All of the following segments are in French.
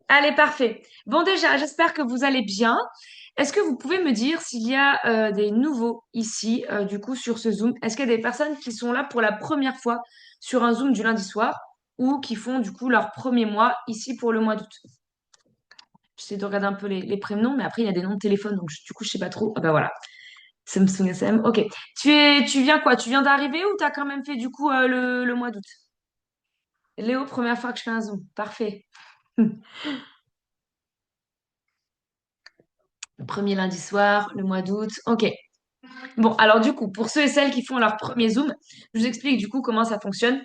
Allez, parfait. Bon, déjà, j'espère que vous allez bien. Est-ce que vous pouvez me dire s'il y a des nouveaux ici, du coup, sur ce Zoom? Est-ce qu'il y a des personnes qui sont là pour la première fois sur un Zoom du lundi soir ou qui font, du coup, leur premier mois ici pour le mois d'août? J'essaie de regarder un peu les prénoms, mais après, il y a des noms de téléphone, donc du coup, je sais pas trop. Ah bah voilà, Samsung SM. Ok. Tu viens quoi? Tu viens d'arriver ou t'as quand même fait, du coup, le mois d'août? Léo, première fois que je fais un Zoom. Parfait. Le premier lundi soir, le mois d'août. Ok. Bon, alors du coup, pour ceux et celles qui font leur premier Zoom, je vous explique du coup comment ça fonctionne.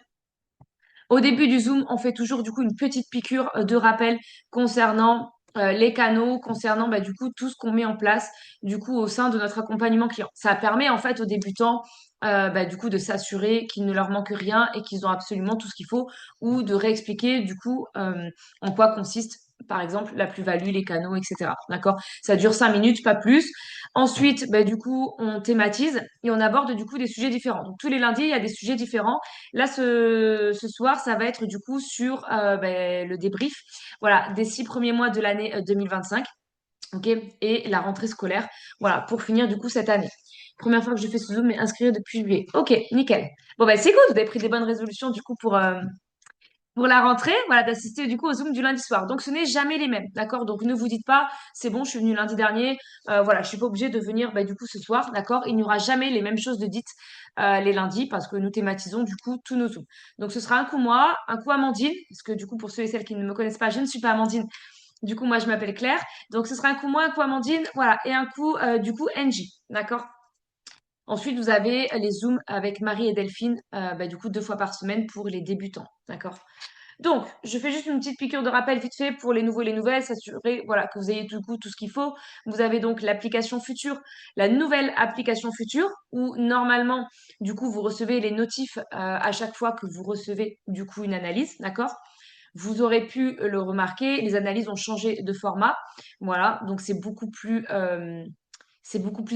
Au début du Zoom, on fait toujours du coup une petite piqûre de rappel concernant les canaux, concernant bah, du coup tout ce qu'on met en place du coup au sein de notre accompagnement client. Ça permet en fait aux débutants bah, du coup de s'assurer qu'il ne leur manque rien et qu'ils ont absolument tout ce qu'il faut ou de réexpliquer du coup en quoi consiste par exemple la plus-value, les canaux, etc. D'accord? Ça dure 5 minutes, pas plus. Ensuite, bah, du coup, on thématise et on aborde du coup des sujets différents. Donc tous les lundis, il y a des sujets différents. Là, ce soir, ça va être du coup sur ben, le débrief, voilà, des 6 premiers mois de l'année 2025, ok, et la rentrée scolaire, voilà, pour finir du coup cette année. Première fois que je fais ce Zoom, mais inscrire depuis juillet. Ok, nickel. Bon, ben c'est cool, vous avez pris des bonnes résolutions du coup pour la rentrée, voilà, d'assister du coup au Zoom du lundi soir. Donc ce n'est jamais les mêmes, d'accord? Donc ne vous dites pas, c'est bon, je suis venue lundi dernier, voilà, je suis pas obligée de venir bah, du coup ce soir, d'accord? Il n'y aura jamais les mêmes choses de dites les lundis parce que nous thématisons du coup tous nos Zooms. Donc ce sera un coup moi, un coup Amandine, parce que du coup pour ceux et celles qui ne me connaissent pas, je ne suis pas Amandine. Du coup moi je m'appelle Claire. Donc ce sera un coup moi, un coup Amandine, voilà, et un coup du coup Angie, d'accord? Ensuite, vous avez les Zooms avec Marie et Delphine, bah, du coup, 2 fois par semaine pour les débutants. D'accord? Donc, je fais juste une petite piqûre de rappel vite fait pour les nouveaux et les nouvelles, s'assurer voilà, que vous ayez du coup tout ce qu'il faut. Vous avez donc l'application Future, la nouvelle application Future, où normalement, du coup, vous recevez les notifs à chaque fois que vous recevez du coup une analyse, d'accord? Vous aurez pu le remarquer, les analyses ont changé de format. Voilà, donc c'est beaucoup plus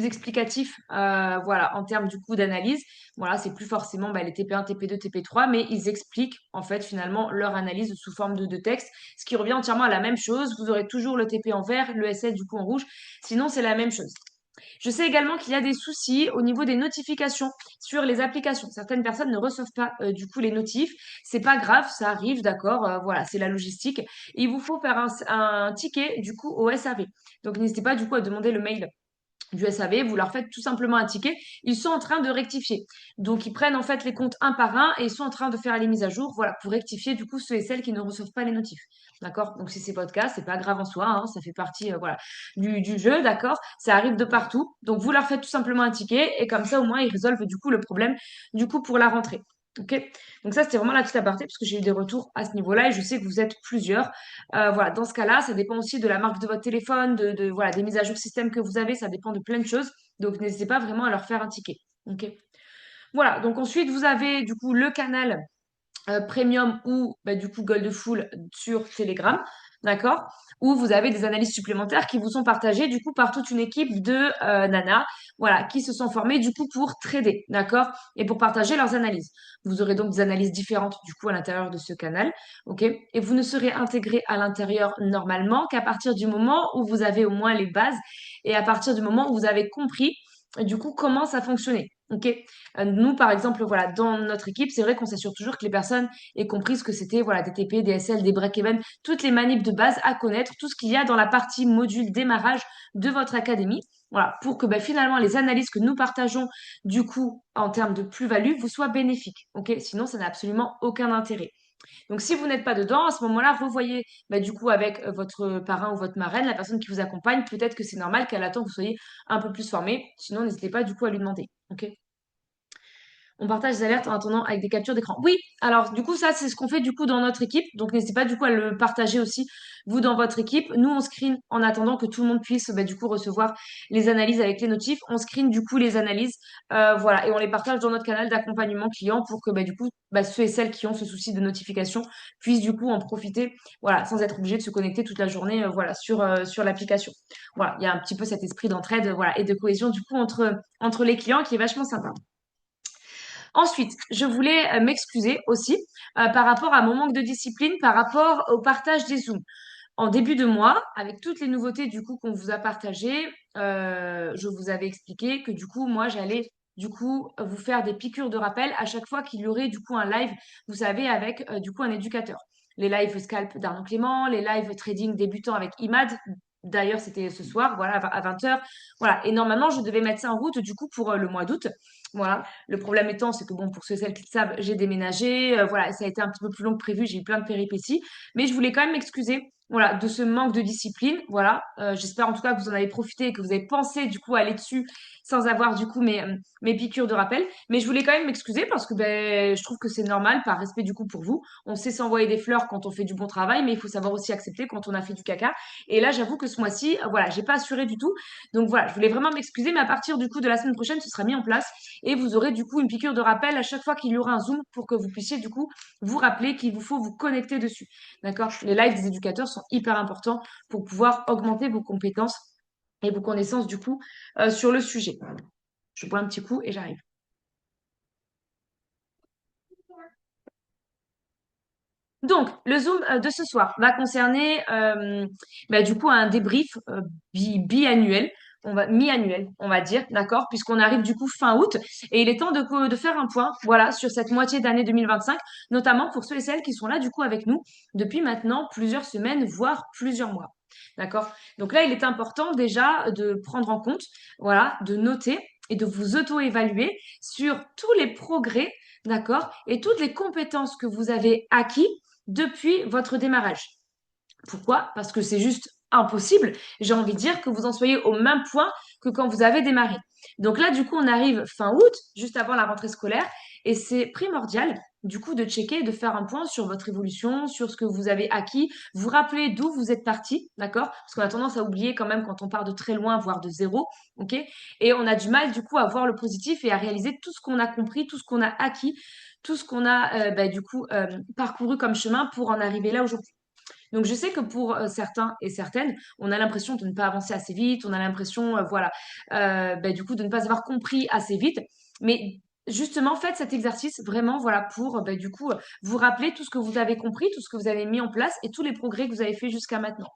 explicatif, voilà, en termes du coup d'analyse. Voilà, c'est plus forcément bah, les TP1, TP2, TP3, mais ils expliquent en fait finalement leur analyse sous forme de texte, ce qui revient entièrement à la même chose. Vous aurez toujours le TP en vert, le SL du coup en rouge. Sinon, c'est la même chose. Je sais également qu'il y a des soucis au niveau des notifications sur les applications. Certaines personnes ne reçoivent pas du coup les notifs. C'est pas grave, ça arrive, d'accord. Voilà, c'est la logistique. Il vous faut faire un ticket du coup au SAV. Donc n'hésitez pas du coup à demander le mail du SAV, vous leur faites tout simplement un ticket, ils sont en train de rectifier. Donc ils prennent en fait les comptes un par un et ils sont en train de faire les mises à jour, voilà, pour rectifier du coup ceux et celles qui ne reçoivent pas les notifs. D'accord? Donc si c'est pas votre cas, c'est pas grave en soi, hein, ça fait partie voilà, du jeu, d'accord? Ça arrive de partout. Donc vous leur faites tout simplement un ticket et comme ça au moins ils résolvent du coup le problème du coup pour la rentrée. Ok? Donc ça c'était vraiment la petite aparté parce que j'ai eu des retours à ce niveau-là et je sais que vous êtes plusieurs. Voilà, dans ce cas-là, ça dépend aussi de la marque de votre téléphone, voilà, des mises à jour système que vous avez, ça dépend de plein de choses. Donc, n'hésitez pas vraiment à leur faire un ticket. Ok. Voilà, donc ensuite, vous avez du coup le canal Premium ou bah, du coup Gold Full sur Telegram, d'accord? Où vous avez des analyses supplémentaires qui vous sont partagées du coup par toute une équipe de nanas, voilà, qui se sont formées du coup pour trader, d'accord? Et pour partager leurs analyses. Vous aurez donc des analyses différentes du coup à l'intérieur de ce canal, ok? Et vous ne serez intégré à l'intérieur normalement qu'à partir du moment où vous avez au moins les bases et à partir du moment où vous avez compris du coup comment ça fonctionnait. Ok, nous, par exemple, voilà, dans notre équipe, c'est vrai qu'on s'assure toujours que les personnes aient compris ce que c'était, voilà, des TP, des SL, des break-even, toutes les manips de base à connaître, tout ce qu'il y a dans la partie module démarrage de votre académie. Voilà, pour que ben, finalement les analyses que nous partageons du coup en termes de plus-value vous soient bénéfiques. Ok, sinon ça n'a absolument aucun intérêt. Donc si vous n'êtes pas dedans, à ce moment-là, revoyez bah, du coup avec votre parrain ou votre marraine, la personne qui vous accompagne. Peut-être que c'est normal qu'elle attend que vous soyez un peu plus formé. Sinon, n'hésitez pas du coup à lui demander. Ok. On partage les alertes en attendant avec des captures d'écran. Oui, alors du coup, ça, c'est ce qu'on fait du coup dans notre équipe. Donc, n'hésitez pas du coup à le partager aussi, vous, dans votre équipe. Nous, on screen en attendant que tout le monde puisse bah, du coup recevoir les analyses avec les notifs. On screen du coup les analyses, voilà, et on les partage dans notre canal d'accompagnement client pour que bah, du coup, bah, ceux et celles qui ont ce souci de notification puissent du coup en profiter, voilà, sans être obligés de se connecter toute la journée, voilà, sur l'application. Voilà, il y a un petit peu cet esprit d'entraide, voilà, et de cohésion du coup entre les clients qui est vachement sympa. Ensuite, je voulais m'excuser aussi par rapport à mon manque de discipline, par rapport au partage des Zooms. en début de mois, avec toutes les nouveautés du coup qu'on vous a partagées, je vous avais expliqué que du coup, moi, j'allais du coup vous faire des piqûres de rappel à chaque fois qu'il y aurait du coup un live, vous savez, avec du coup un éducateur. Les lives scalp d'Arnaud Clément, les lives trading débutants avec Imad. D'ailleurs, c'était ce soir, voilà, à 20h. Voilà. Et normalement, je devais mettre ça en route du coup pour le mois d'août. Voilà. Le problème étant, c'est que bon, pour ceux et celles qui le savent, j'ai déménagé. Voilà, ça a été un petit peu plus long que prévu. J'ai eu plein de péripéties. Mais je voulais quand même m'excuser, voilà, de ce manque de discipline. Voilà. J'espère en tout cas que vous en avez profité et que vous avez pensé du coup aller dessus sans avoir du coup mes piqûres de rappel. Mais je voulais quand même m'excuser parce que ben, je trouve que c'est normal, par respect du coup pour vous. On sait s'envoyer des fleurs quand on fait du bon travail, mais il faut savoir aussi accepter quand on a fait du caca. Et là, j'avoue que ce mois-ci, voilà, j'ai pas assuré du tout. Donc voilà, je voulais vraiment m'excuser, mais à partir du coup de la semaine prochaine, ce sera mis en place et vous aurez du coup une piqûre de rappel à chaque fois qu'il y aura un Zoom pour que vous puissiez du coup vous rappeler qu'il vous faut vous connecter dessus. D'accord? Les lives des éducateurs sont hyper importants pour pouvoir augmenter vos compétences et vos connaissances du coup sur le sujet. Je bois un petit coup et j'arrive. Donc, le Zoom de ce soir va concerner bah, du coup un débrief biannuel, mi-annuel, on va dire, d'accord, puisqu'on arrive du coup fin août et il est temps de faire un point, voilà, sur cette moitié d'année 2025, notamment pour ceux et celles qui sont là du coup avec nous depuis maintenant plusieurs semaines, voire plusieurs mois, d'accord. Donc là, il est important déjà de prendre en compte, voilà, de noter et de vous auto-évaluer sur tous les progrès, d'accord, et toutes les compétences que vous avez acquis depuis votre démarrage. Pourquoi? Parce que c'est juste impossible, j'ai envie de dire, que vous en soyez au même point que quand vous avez démarré. Donc là, du coup, on arrive fin août, juste avant la rentrée scolaire, et c'est primordial, du coup, de checker, de faire un point sur votre évolution, sur ce que vous avez acquis, vous rappeler d'où vous êtes parti, d'accord? Parce qu'on a tendance à oublier quand même quand on part de très loin, voire de zéro, ok? Et on a du mal, du coup, à voir le positif et à réaliser tout ce qu'on a compris, tout ce qu'on a acquis, tout ce qu'on a, bah, du coup, parcouru comme chemin pour en arriver là aujourd'hui. Donc, je sais que pour certains et certaines, on a l'impression de ne pas avancer assez vite, on a l'impression, voilà, bah, du coup, de ne pas avoir compris assez vite. Mais justement, faites cet exercice vraiment, voilà, pour, bah, du coup, vous rappeler tout ce que vous avez compris, tout ce que vous avez mis en place et tous les progrès que vous avez fait jusqu'à maintenant.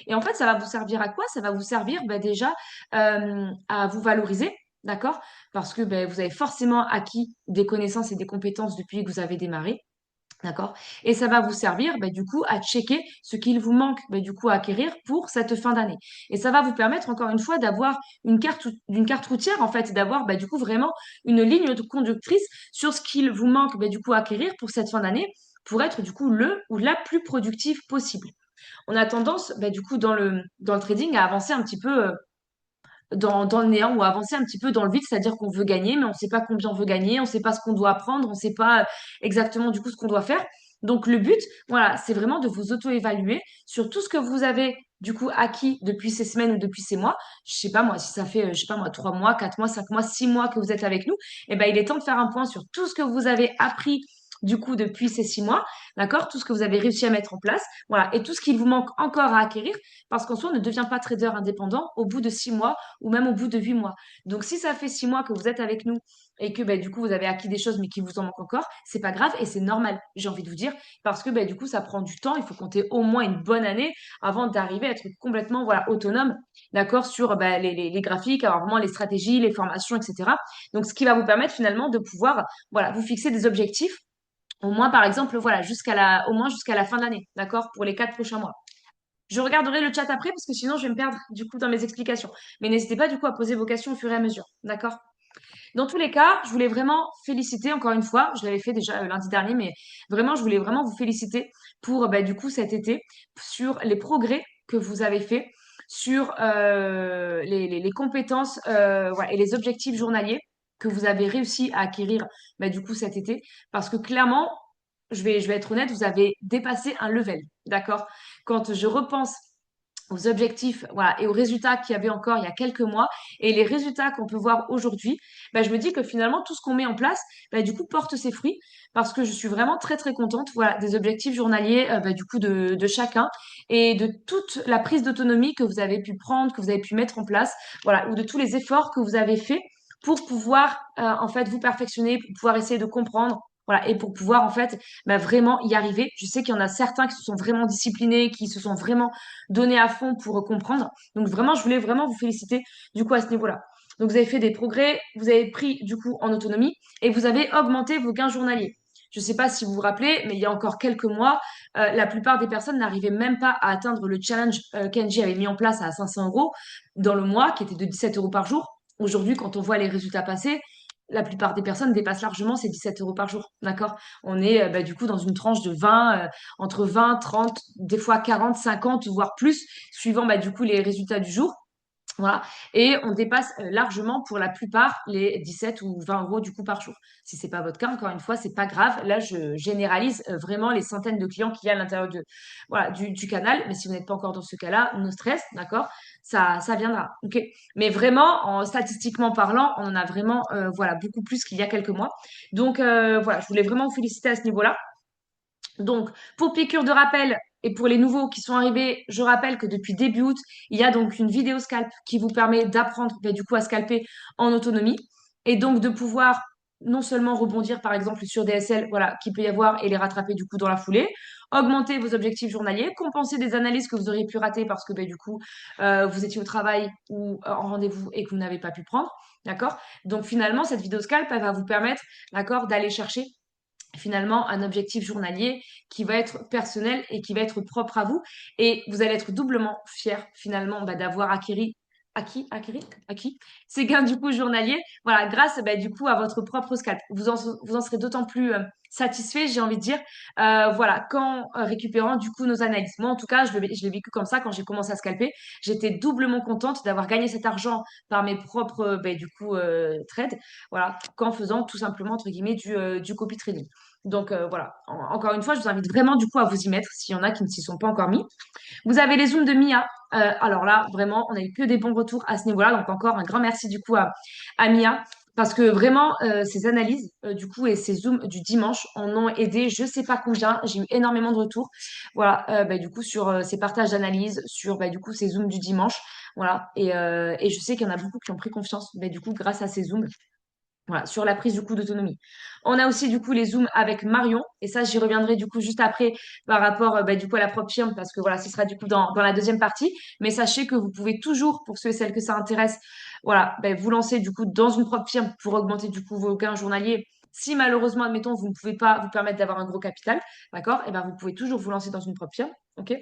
Et en fait, ça va vous servir à quoi? Ça va vous servir, bah, déjà, à vous valoriser. D'accord? Parce que bah, vous avez forcément acquis des connaissances et des compétences depuis que vous avez démarré. D'accord? Et ça va vous servir, bah, du coup, à checker ce qu'il vous manque, bah, du coup, à acquérir pour cette fin d'année. Et ça va vous permettre, encore une fois, d'avoir une carte routière, en fait, d'avoir, bah, du coup, vraiment une ligne de conductrice sur ce qu'il vous manque, bah, du coup, à acquérir pour cette fin d'année, pour être, du coup, le ou la plus productive possible. On a tendance, bah, du coup, dans le trading, à avancer un petit peu dans le néant ou avancer un petit peu dans le vide, c'est-à-dire qu'on veut gagner, mais on ne sait pas combien on veut gagner, on ne sait pas ce qu'on doit apprendre, on ne sait pas exactement du coup ce qu'on doit faire. Donc le but, voilà, c'est vraiment de vous auto-évaluer sur tout ce que vous avez du coup acquis depuis ces semaines ou depuis ces mois. Je sais pas moi, si ça fait, je sais pas moi, 3 mois, 4 mois, 5 mois, 6 mois que vous êtes avec nous, eh ben il est temps de faire un point sur tout ce que vous avez appris du coup depuis ces 6 mois, d'accord? Tout ce que vous avez réussi à mettre en place, voilà, et tout ce qu'il vous manque encore à acquérir, parce qu'en soi, on ne devient pas trader indépendant au bout de 6 mois ou même au bout de 8 mois. Donc, si ça fait 6 mois que vous êtes avec nous et que bah, du coup, vous avez acquis des choses mais qu'il vous en manque encore, c'est pas grave et c'est normal, j'ai envie de vous dire, parce que bah, du coup, ça prend du temps. Il faut compter au moins une bonne année avant d'arriver à être complètement voilà, autonome, d'accord, sur bah, les graphiques, avoir vraiment les stratégies, les formations, etc. Donc, ce qui va vous permettre finalement de pouvoir voilà, vous fixer des objectifs. Au moins, par exemple, voilà, au moins jusqu'à la fin de l'année, d'accord, pour les 4 prochains mois. Je regarderai le chat après parce que sinon je vais me perdre du coup dans mes explications. Mais n'hésitez pas du coup à poser vos questions au fur et à mesure. D'accord? Dans tous les cas, je voulais vraiment féliciter encore une fois. Je l'avais fait déjà lundi dernier, mais vraiment, je voulais vraiment vous féliciter pour bah, du coup cet été sur les progrès que vous avez faits, sur les compétences voilà, et les objectifs journaliers que vous avez réussi à acquérir bah, du coup cet été. Parce que clairement, je vais être honnête, vous avez dépassé un level. D'accord? Quand je repense aux objectifs voilà, et aux résultats qu'il y avait encore il y a quelques mois et les résultats qu'on peut voir aujourd'hui, bah, je me dis que finalement, tout ce qu'on met en place, bah, du coup, porte ses fruits parce que je suis vraiment très, très contente voilà, des objectifs journaliers bah, du coup de chacun et de toute la prise d'autonomie que vous avez pu prendre, que vous avez pu mettre en place, voilà, ou de tous les efforts que vous avez faits pour pouvoir en fait vous perfectionner, pour pouvoir essayer de comprendre Voilà, et pour pouvoir en fait vraiment y arriver. Je sais qu'il y en a certains qui se sont vraiment disciplinés, qui se sont vraiment donnés à fond pour comprendre. Donc vraiment, je voulais vraiment vous féliciter du coup à ce niveau-là. Donc vous avez fait des progrès, vous avez pris du coup en autonomie et vous avez augmenté vos gains journaliers. Je ne sais pas si vous vous rappelez, mais il y a encore quelques mois, la plupart des personnes n'arrivaient même pas à atteindre le challenge qu'Engie avait mis en place à 500 euros dans le mois, qui était de 17 euros par jour. Aujourd'hui, quand on voit les résultats passer, la plupart des personnes dépassent largement ces 17 euros par jour. D'accord? On est du coup dans une tranche de 20, entre 20, 30, des fois 40, 50, voire plus, suivant du coup les résultats du jour. Voilà. Et on dépasse largement pour la plupart les 17 ou 20 euros du coup par jour. Si c'est pas votre cas, encore une fois, c'est pas grave. Là, je généralise vraiment les centaines de clients qu'il y a à l'intérieur voilà, du canal. Mais si vous n'êtes pas encore dans ce cas-là, no stress, d'accord? Ça viendra. OK? Mais vraiment, statistiquement parlant, on en a vraiment voilà, beaucoup plus qu'il y a quelques mois. Donc voilà, je voulais vraiment vous féliciter à ce niveau-là. Donc, pour piqûre de rappel et pour les nouveaux qui sont arrivés, je rappelle que depuis début août, il y a donc une vidéo scalp qui vous permet d'apprendre du coup à scalper en autonomie et donc de pouvoir non seulement rebondir par exemple sur des SL voilà, qu'il peut y avoir et les rattraper du coup dans la foulée, augmenter vos objectifs journaliers, compenser des analyses que vous auriez pu rater parce que du coup vous étiez au travail ou en rendez-vous et que vous n'avez pas pu prendre, d'accord? Donc finalement, cette vidéo scalp, elle va vous permettre, d'accord, d'aller chercher finalement un objectif journalier qui va être personnel et qui va être propre à vous. Et vous allez être doublement fier finalement d'avoir acquis ces gains du coup journaliers, voilà, grâce du coup à votre propre scalp. Vous en serez d'autant plus satisfait, j'ai envie de dire, voilà, qu'en récupérant du coup nos analyses. Moi, en tout cas, je l'ai vécu comme ça quand j'ai commencé à scalper. J'étais doublement contente d'avoir gagné cet argent par mes propres du coup trades, voilà, qu'en faisant tout simplement entre guillemets du copy trading. Donc voilà, encore une fois, je vous invite vraiment du coup à vous y mettre s'il y en a qui ne s'y sont pas encore mis. Vous avez les zooms de Mia. Alors là, vraiment, on a eu que des bons retours à ce niveau-là. Donc encore un grand merci du coup à Mia. Parce que vraiment, ces analyses du coup et ces zooms du dimanche en ont aidé je sais pas combien. J'ai eu énormément de retours. Voilà, du coup sur ces partages d'analyses, sur du coup ces zooms du dimanche. Voilà, et je sais qu'il y en a beaucoup qui ont pris confiance du coup grâce à ces zooms. Voilà, sur la prise du coup d'autonomie. On a aussi du coup les zooms avec Marion, et ça j'y reviendrai du coup juste après par rapport du coup à la propre firme, parce que voilà, ce sera du coup dans la deuxième partie. Mais sachez que vous pouvez toujours, pour ceux et celles que ça intéresse, voilà, vous lancer du coup dans une propre firme pour augmenter du coup vos gains journaliers. Si malheureusement, admettons, vous ne pouvez pas vous permettre d'avoir un gros capital, d'accord, et ben vous pouvez toujours vous lancer dans une propre firme, ok?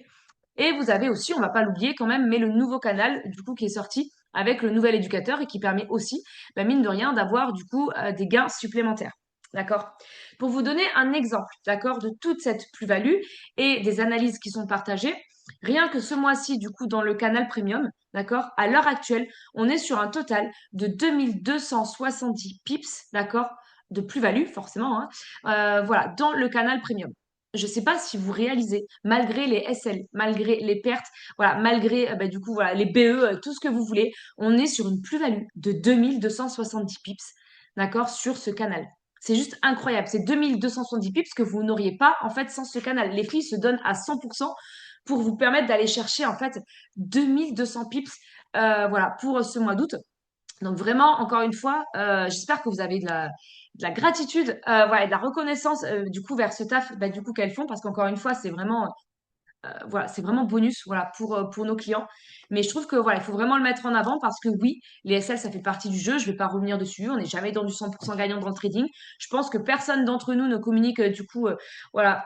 Et vous avez aussi, on va pas l'oublier quand même, mais le nouveau canal, du coup, qui est sorti avec le nouvel éducateur et qui permet aussi, mine de rien, d'avoir, du coup, des gains supplémentaires. D'accord? Pour vous donner un exemple, d'accord, de toute cette plus-value et des analyses qui sont partagées, rien que ce mois-ci, du coup, dans le canal premium, d'accord, à l'heure actuelle, on est sur un total de 2270 pips, d'accord, de plus-value, forcément, hein, voilà, dans le canal premium. Je ne sais pas si vous réalisez, malgré les SL, malgré les pertes, voilà, malgré du coup voilà, les BE, tout ce que vous voulez, on est sur une plus-value de 2270 pips, d'accord, sur ce canal. C'est juste incroyable. C'est 2270 pips que vous n'auriez pas en fait sans ce canal. Les filles se donnent à 100% pour vous permettre d'aller chercher en fait 2200 pips voilà, pour ce mois d'août. Donc vraiment, encore une fois, j'espère que vous avez de la gratitude, voilà, et de la reconnaissance du coup vers ce taf du coup qu'elles font parce qu'encore une fois, c'est vraiment voilà, c'est vraiment bonus voilà, pour nos clients. Mais je trouve que voilà, il faut vraiment le mettre en avant parce que oui, les SL, ça fait partie du jeu. Je ne vais pas revenir dessus. On n'est jamais dans du 100% gagnant dans le trading. Je pense que personne d'entre nous ne communique du coup voilà,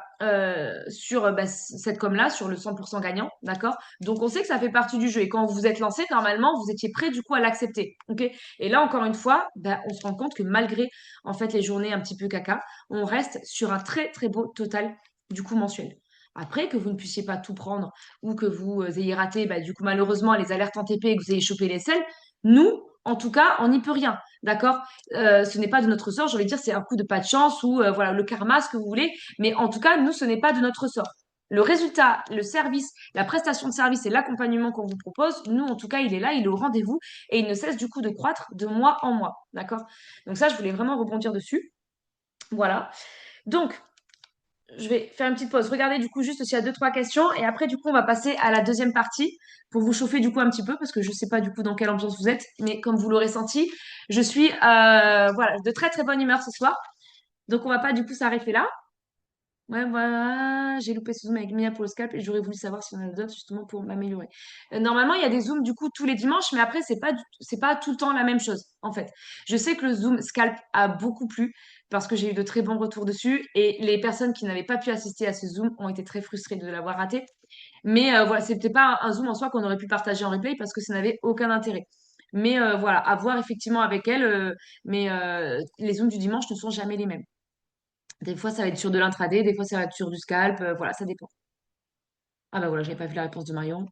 sur cette com-là, sur le 100% gagnant. D'accord? Donc on sait que ça fait partie du jeu. Et quand vous vous êtes lancé, normalement, vous étiez prêt du coup à l'accepter. Ok? Et là, encore une fois, on se rend compte que malgré en fait les journées un petit peu caca, on reste sur un très très beau total du coup mensuel. Après, que vous ne puissiez pas tout prendre ou que vous ayez raté, du coup, malheureusement, les alertes en TP et que vous ayez chopé les selles, nous, en tout cas, on n'y peut rien. D'accord? Ce n'est pas de notre sort. J'ai envie de dire, c'est un coup de pas de chance ou voilà, le karma, ce que vous voulez. Mais en tout cas, nous, ce n'est pas de notre sort. Le résultat, le service, la prestation de service et l'accompagnement qu'on vous propose, nous, en tout cas, il est là, il est au rendez-vous et il ne cesse du coup de croître de mois en mois. D'accord? Donc ça, je voulais vraiment rebondir dessus. Voilà. Donc, je vais faire une petite pause. Regardez du coup juste s'il y a deux, trois questions. Et après, du coup, on va passer à la deuxième partie pour vous chauffer du coup un petit peu parce que je ne sais pas du coup dans quelle ambiance vous êtes. Mais comme vous l'aurez senti, je suis voilà, de très très bonne humeur ce soir. Donc, on va pas du coup s'arrêter là. Ouais, voilà, j'ai loupé ce zoom avec Mia pour le scalp et j'aurais voulu savoir si on en a d'autres justement pour m'améliorer. Normalement, il y a des zooms du coup tous les dimanches, mais après, c'est pas tout le temps la même chose en fait. Je sais que le zoom scalp a beaucoup plu parce que j'ai eu de très bons retours dessus et les personnes qui n'avaient pas pu assister à ce zoom ont été très frustrées de l'avoir raté. Mais voilà, c'était pas un zoom en soi qu'on aurait pu partager en replay parce que ça n'avait aucun intérêt. Mais voilà, à voir effectivement avec elle, mais les zooms du dimanche ne sont jamais les mêmes. Des fois, ça va être sur de l'intraday, des fois, ça va être sur du scalp. Voilà, ça dépend. Ah bah voilà, j'avais pas vu la réponse de Marion.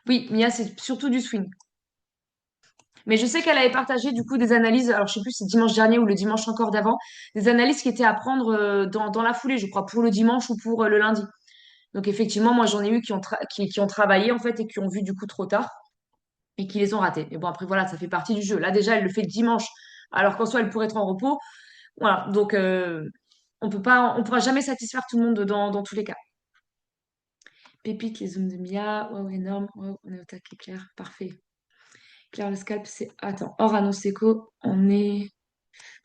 Oui, Mia, c'est surtout du swing. Mais je sais qu'elle avait partagé du coup des analyses, alors je sais plus si c'est dimanche dernier ou le dimanche encore d'avant, des analyses qui étaient à prendre dans la foulée, je crois, pour le dimanche ou pour le lundi. Donc effectivement, moi j'en ai eu qui ont travaillé en fait et qui ont vu du coup trop tard et qui les ont ratés. Mais bon, après voilà, ça fait partie du jeu. Là déjà, elle le fait dimanche, alors qu'en soi, elle pourrait être en repos. Voilà, donc on pourra jamais satisfaire tout le monde dans tous les cas. Pépite, les zooms de Mia. Waouh, énorme. Waouh, on est au taquet, Claire. Parfait. Claire, le scalp, c'est. Attends, hors annonce écho, on est.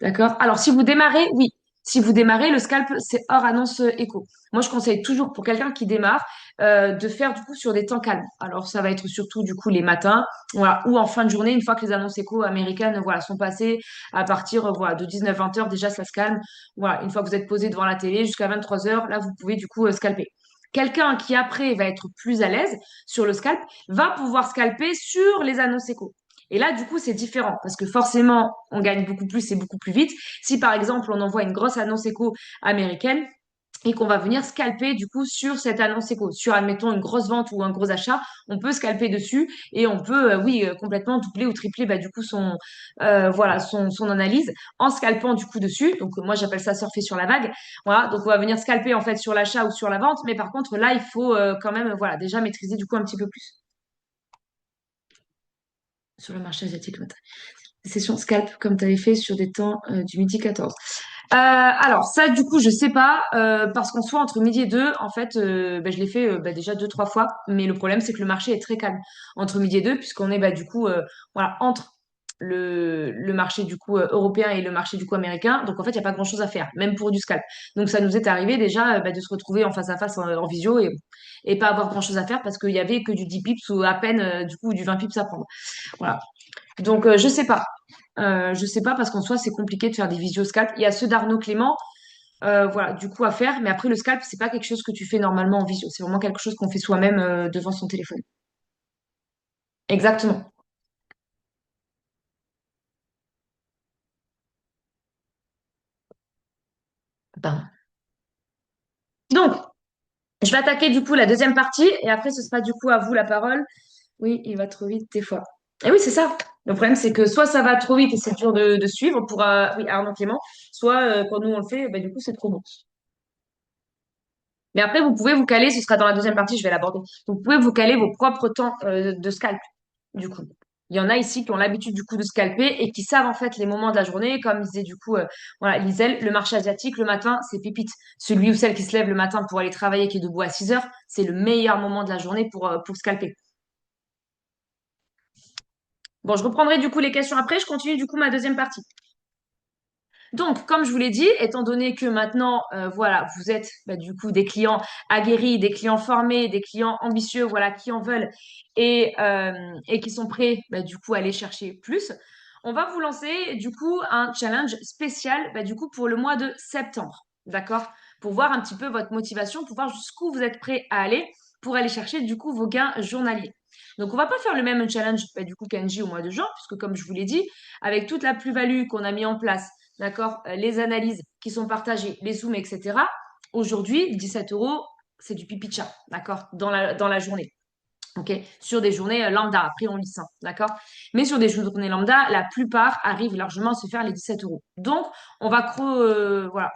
D'accord. Alors, si vous démarrez, oui. Si vous démarrez, le scalp, c'est hors annonce écho. Moi, je conseille toujours pour quelqu'un qui démarre de faire du coup sur des temps calmes. Alors, ça va être surtout du coup les matins, voilà, ou en fin de journée, une fois que les annonces écho américaines, voilà, sont passées à partir voilà, de 19-20 heures, déjà ça se calme. Voilà, une fois que vous êtes posé devant la télé jusqu'à 23 heures, là, vous pouvez du coup scalper. Quelqu'un qui après va être plus à l'aise sur le scalp va pouvoir scalper sur les annonces écho. Et là, du coup, c'est différent parce que forcément, on gagne beaucoup plus et beaucoup plus vite. Si par exemple, on envoie une grosse annonce écho américaine et qu'on va venir scalper du coup sur cette annonce écho, sur admettons une grosse vente ou un gros achat, on peut scalper dessus et on peut, oui, complètement doubler ou tripler bah, du coup voilà, son analyse en scalpant du coup dessus. Donc moi, j'appelle ça surfer sur la vague. Voilà, donc on va venir scalper en fait sur l'achat ou sur la vente, mais par contre là, il faut quand même, voilà, déjà maîtriser du coup un petit peu plus sur le marché asiatique. Session scalp comme tu avais fait sur des temps du midi 14. Alors ça du coup je sais pas parce qu'en soi entre midi et 2 en fait bah, je l'ai fait déjà deux trois fois mais le problème c'est que le marché est très calme entre midi et 2 puisqu'on est bah, du coup voilà entre le marché du coup européen et le marché du coup américain donc en fait il n'y a pas grand chose à faire même pour du scalp donc ça nous est arrivé déjà bah, de se retrouver en face à face en visio et pas avoir grand chose à faire parce qu'il y avait que du 10 pips ou à peine du coup du 20 pips à prendre voilà donc, je sais pas. Je sais pas parce qu'en soi, c'est compliqué de faire des visio scalp. Il y a ceux d'Arnaud Clément, voilà, du coup, à faire. Mais après, le scalp, c'est pas quelque chose que tu fais normalement en visio. C'est vraiment quelque chose qu'on fait soi-même devant son téléphone. Exactement. Ben. Donc, je vais attaquer du coup la deuxième partie et après, ce sera du coup à vous la parole. Oui, il va trop vite des fois. Et oui, c'est ça. Le problème, c'est que soit ça va trop vite et c'est dur de suivre pour oui, Arnaud Clément, soit quand nous on le fait, bah, du coup, c'est trop bon. Mais après, vous pouvez vous caler, ce sera dans la deuxième partie, je vais l'aborder. Vous pouvez vous caler vos propres temps de scalp, du coup. Il y en a ici qui ont l'habitude du coup de scalper et qui savent en fait les moments de la journée, comme disait du coup voilà, Liselle, le marché asiatique le matin, c'est pépite. Celui ou celle qui se lève le matin pour aller travailler, qui est debout à 6 heures, c'est le meilleur moment de la journée pour scalper. Bon, je reprendrai du coup les questions après, je continue du coup ma deuxième partie. Donc, comme je vous l'ai dit, étant donné que maintenant, voilà, vous êtes bah, du coup des clients aguerris, des clients formés, des clients ambitieux, voilà, qui en veulent et qui sont prêts, bah, du coup, à aller chercher plus, on va vous lancer du coup un challenge spécial, bah, du coup, pour le mois de septembre, d'accord? Pour voir un petit peu votre motivation, pour voir jusqu'où vous êtes prêts à aller pour aller chercher du coup vos gains journaliers. Donc, on va pas faire le même challenge, bah, du coup, qu'Angie au mois de juin, puisque comme je vous l'ai dit, avec toute la plus-value qu'on a mis en place, d'accord, les analyses qui sont partagées, les zooms, etc. Aujourd'hui, 17 euros, c'est du pipi de chat, d'accord, dans la journée. OK, sur des journées lambda, après on lit ça, d'accord? Mais sur des journées lambda, la plupart arrivent largement à se faire les 17 euros. Donc, voilà,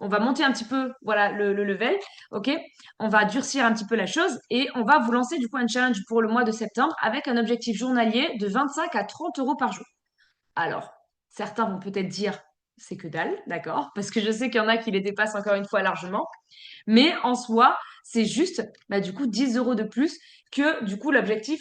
on va monter un petit peu voilà, le level, OK? On va durcir un petit peu la chose et on va vous lancer du coup un challenge pour le mois de septembre avec un objectif journalier de 25 à 30 euros par jour. Alors, certains vont peut-être dire c'est que dalle, d'accord? Parce que je sais qu'il y en a qui les dépassent encore une fois largement. Mais en soi, c'est juste, bah, du coup, 10 euros de plus que, du coup, l'objectif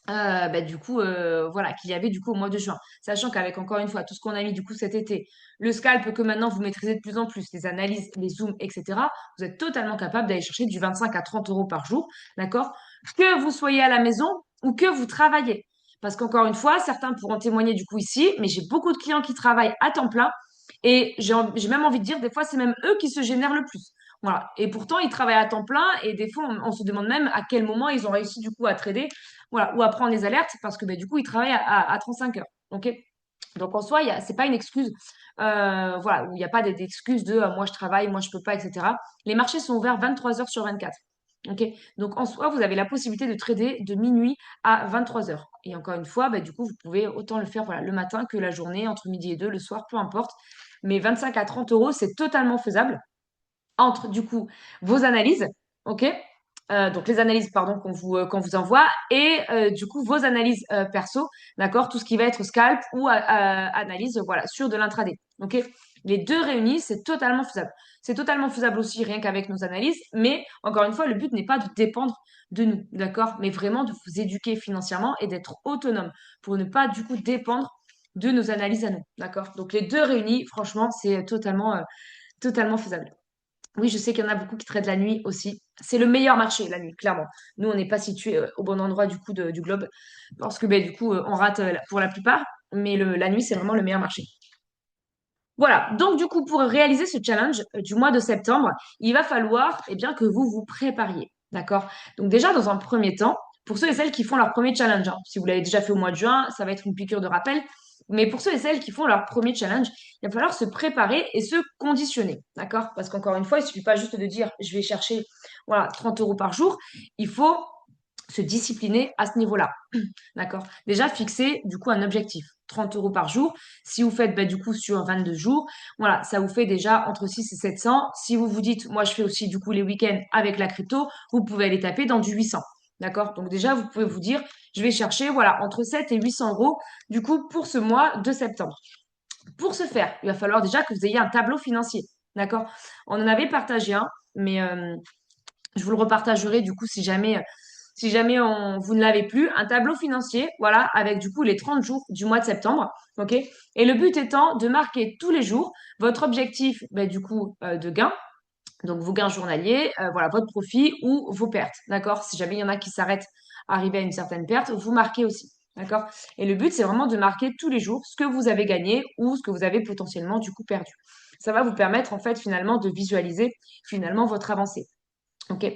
du coup, voilà, qu'il y avait du coup au mois de juin. Sachant qu'avec encore une fois tout ce qu'on a mis du coup cet été, le scalp que maintenant vous maîtrisez de plus en plus, les analyses, les zooms, etc., vous êtes totalement capable d'aller chercher du 25 à 30 euros par jour, d'accord? Que vous soyez à la maison ou que vous travaillez. Parce qu'encore une fois, certains pourront témoigner du coup ici, mais j'ai beaucoup de clients qui travaillent à temps plein et j'ai même envie de dire, des fois, c'est même eux qui se génèrent le plus. Voilà. Et pourtant, ils travaillent à temps plein et des fois, on se demande même à quel moment ils ont réussi du coup à trader, voilà, ou à prendre les alertes parce que du coup, ils travaillent à 35 heures. Ok. Donc en soi, c'est pas une excuse, voilà, où il n'y a pas d'excuse de moi je travaille, moi je peux pas, etc. Les marchés sont ouverts 23 heures sur 24. Ok. Donc en soi, vous avez la possibilité de trader de minuit à 23 heures. Et encore une fois, du coup, vous pouvez autant le faire voilà, le matin que la journée, entre midi et 2, le soir, peu importe. Mais 25 à 30 euros, c'est totalement faisable entre du coup vos analyses, ok? Donc les analyses pardon qu'on vous envoie et du coup vos analyses perso, d'accord? Tout ce qui va être scalp ou analyse voilà sur de l'intraday, ok? Les deux réunis, c'est totalement faisable. C'est totalement faisable aussi rien qu'avec nos analyses, mais encore une fois, le but n'est pas de dépendre de nous, d'accord? Mais vraiment de vous éduquer financièrement et d'être autonome pour ne pas du coup dépendre de nos analyses à nous, d'accord? Donc les deux réunis, franchement, c'est totalement faisable. Oui, je sais qu'il y en a beaucoup qui traitent la nuit aussi. C'est le meilleur marché, la nuit, clairement. Nous, on n'est pas situé au bon endroit du coup du globe parce que du coup, on rate pour la plupart. Mais la nuit, c'est vraiment le meilleur marché. Voilà. Donc, du coup, pour réaliser ce challenge du mois de septembre, il va falloir bien, que vous vous prépariez. D'accord? Donc, déjà, dans un premier temps, pour ceux et celles qui font leur premier challenge, hein, si vous l'avez déjà fait au mois de juin, ça va être une piqûre de rappel. Mais pour ceux et celles qui font leur premier challenge, il va falloir se préparer et se conditionner. D'accord? Parce qu'encore une fois, il ne suffit pas juste de dire je vais chercher voilà, 30 euros par jour. Il faut se discipliner à ce niveau-là. D'accord? Déjà, fixer du coup un objectif. 30 euros par jour. Si vous faites du coup sur 22 jours, voilà, ça vous fait déjà entre 6 et 700. Si vous vous dites, moi je fais aussi du coup les week-ends avec la crypto, vous pouvez aller taper dans du 800. D'accord? Donc déjà, vous pouvez vous dire, je vais chercher voilà entre 7 et 800 euros du coup pour ce mois de septembre. Pour ce faire, il va falloir déjà que vous ayez un tableau financier. D'accord? On en avait partagé un, mais je vous le repartagerai du coup si jamais vous ne l'avez plus, un tableau financier, voilà, avec du coup les 30 jours du mois de septembre, ok? Et le but étant de marquer tous les jours votre objectif, du coup, de gain, donc vos gains journaliers, voilà, votre profit ou vos pertes, d'accord? Si jamais il y en a qui s'arrêtent arriver à une certaine perte, vous marquez aussi, d'accord? Et le but, c'est vraiment de marquer tous les jours ce que vous avez gagné ou ce que vous avez potentiellement du coup perdu. Ça va vous permettre en fait finalement de visualiser finalement votre avancée. Ok.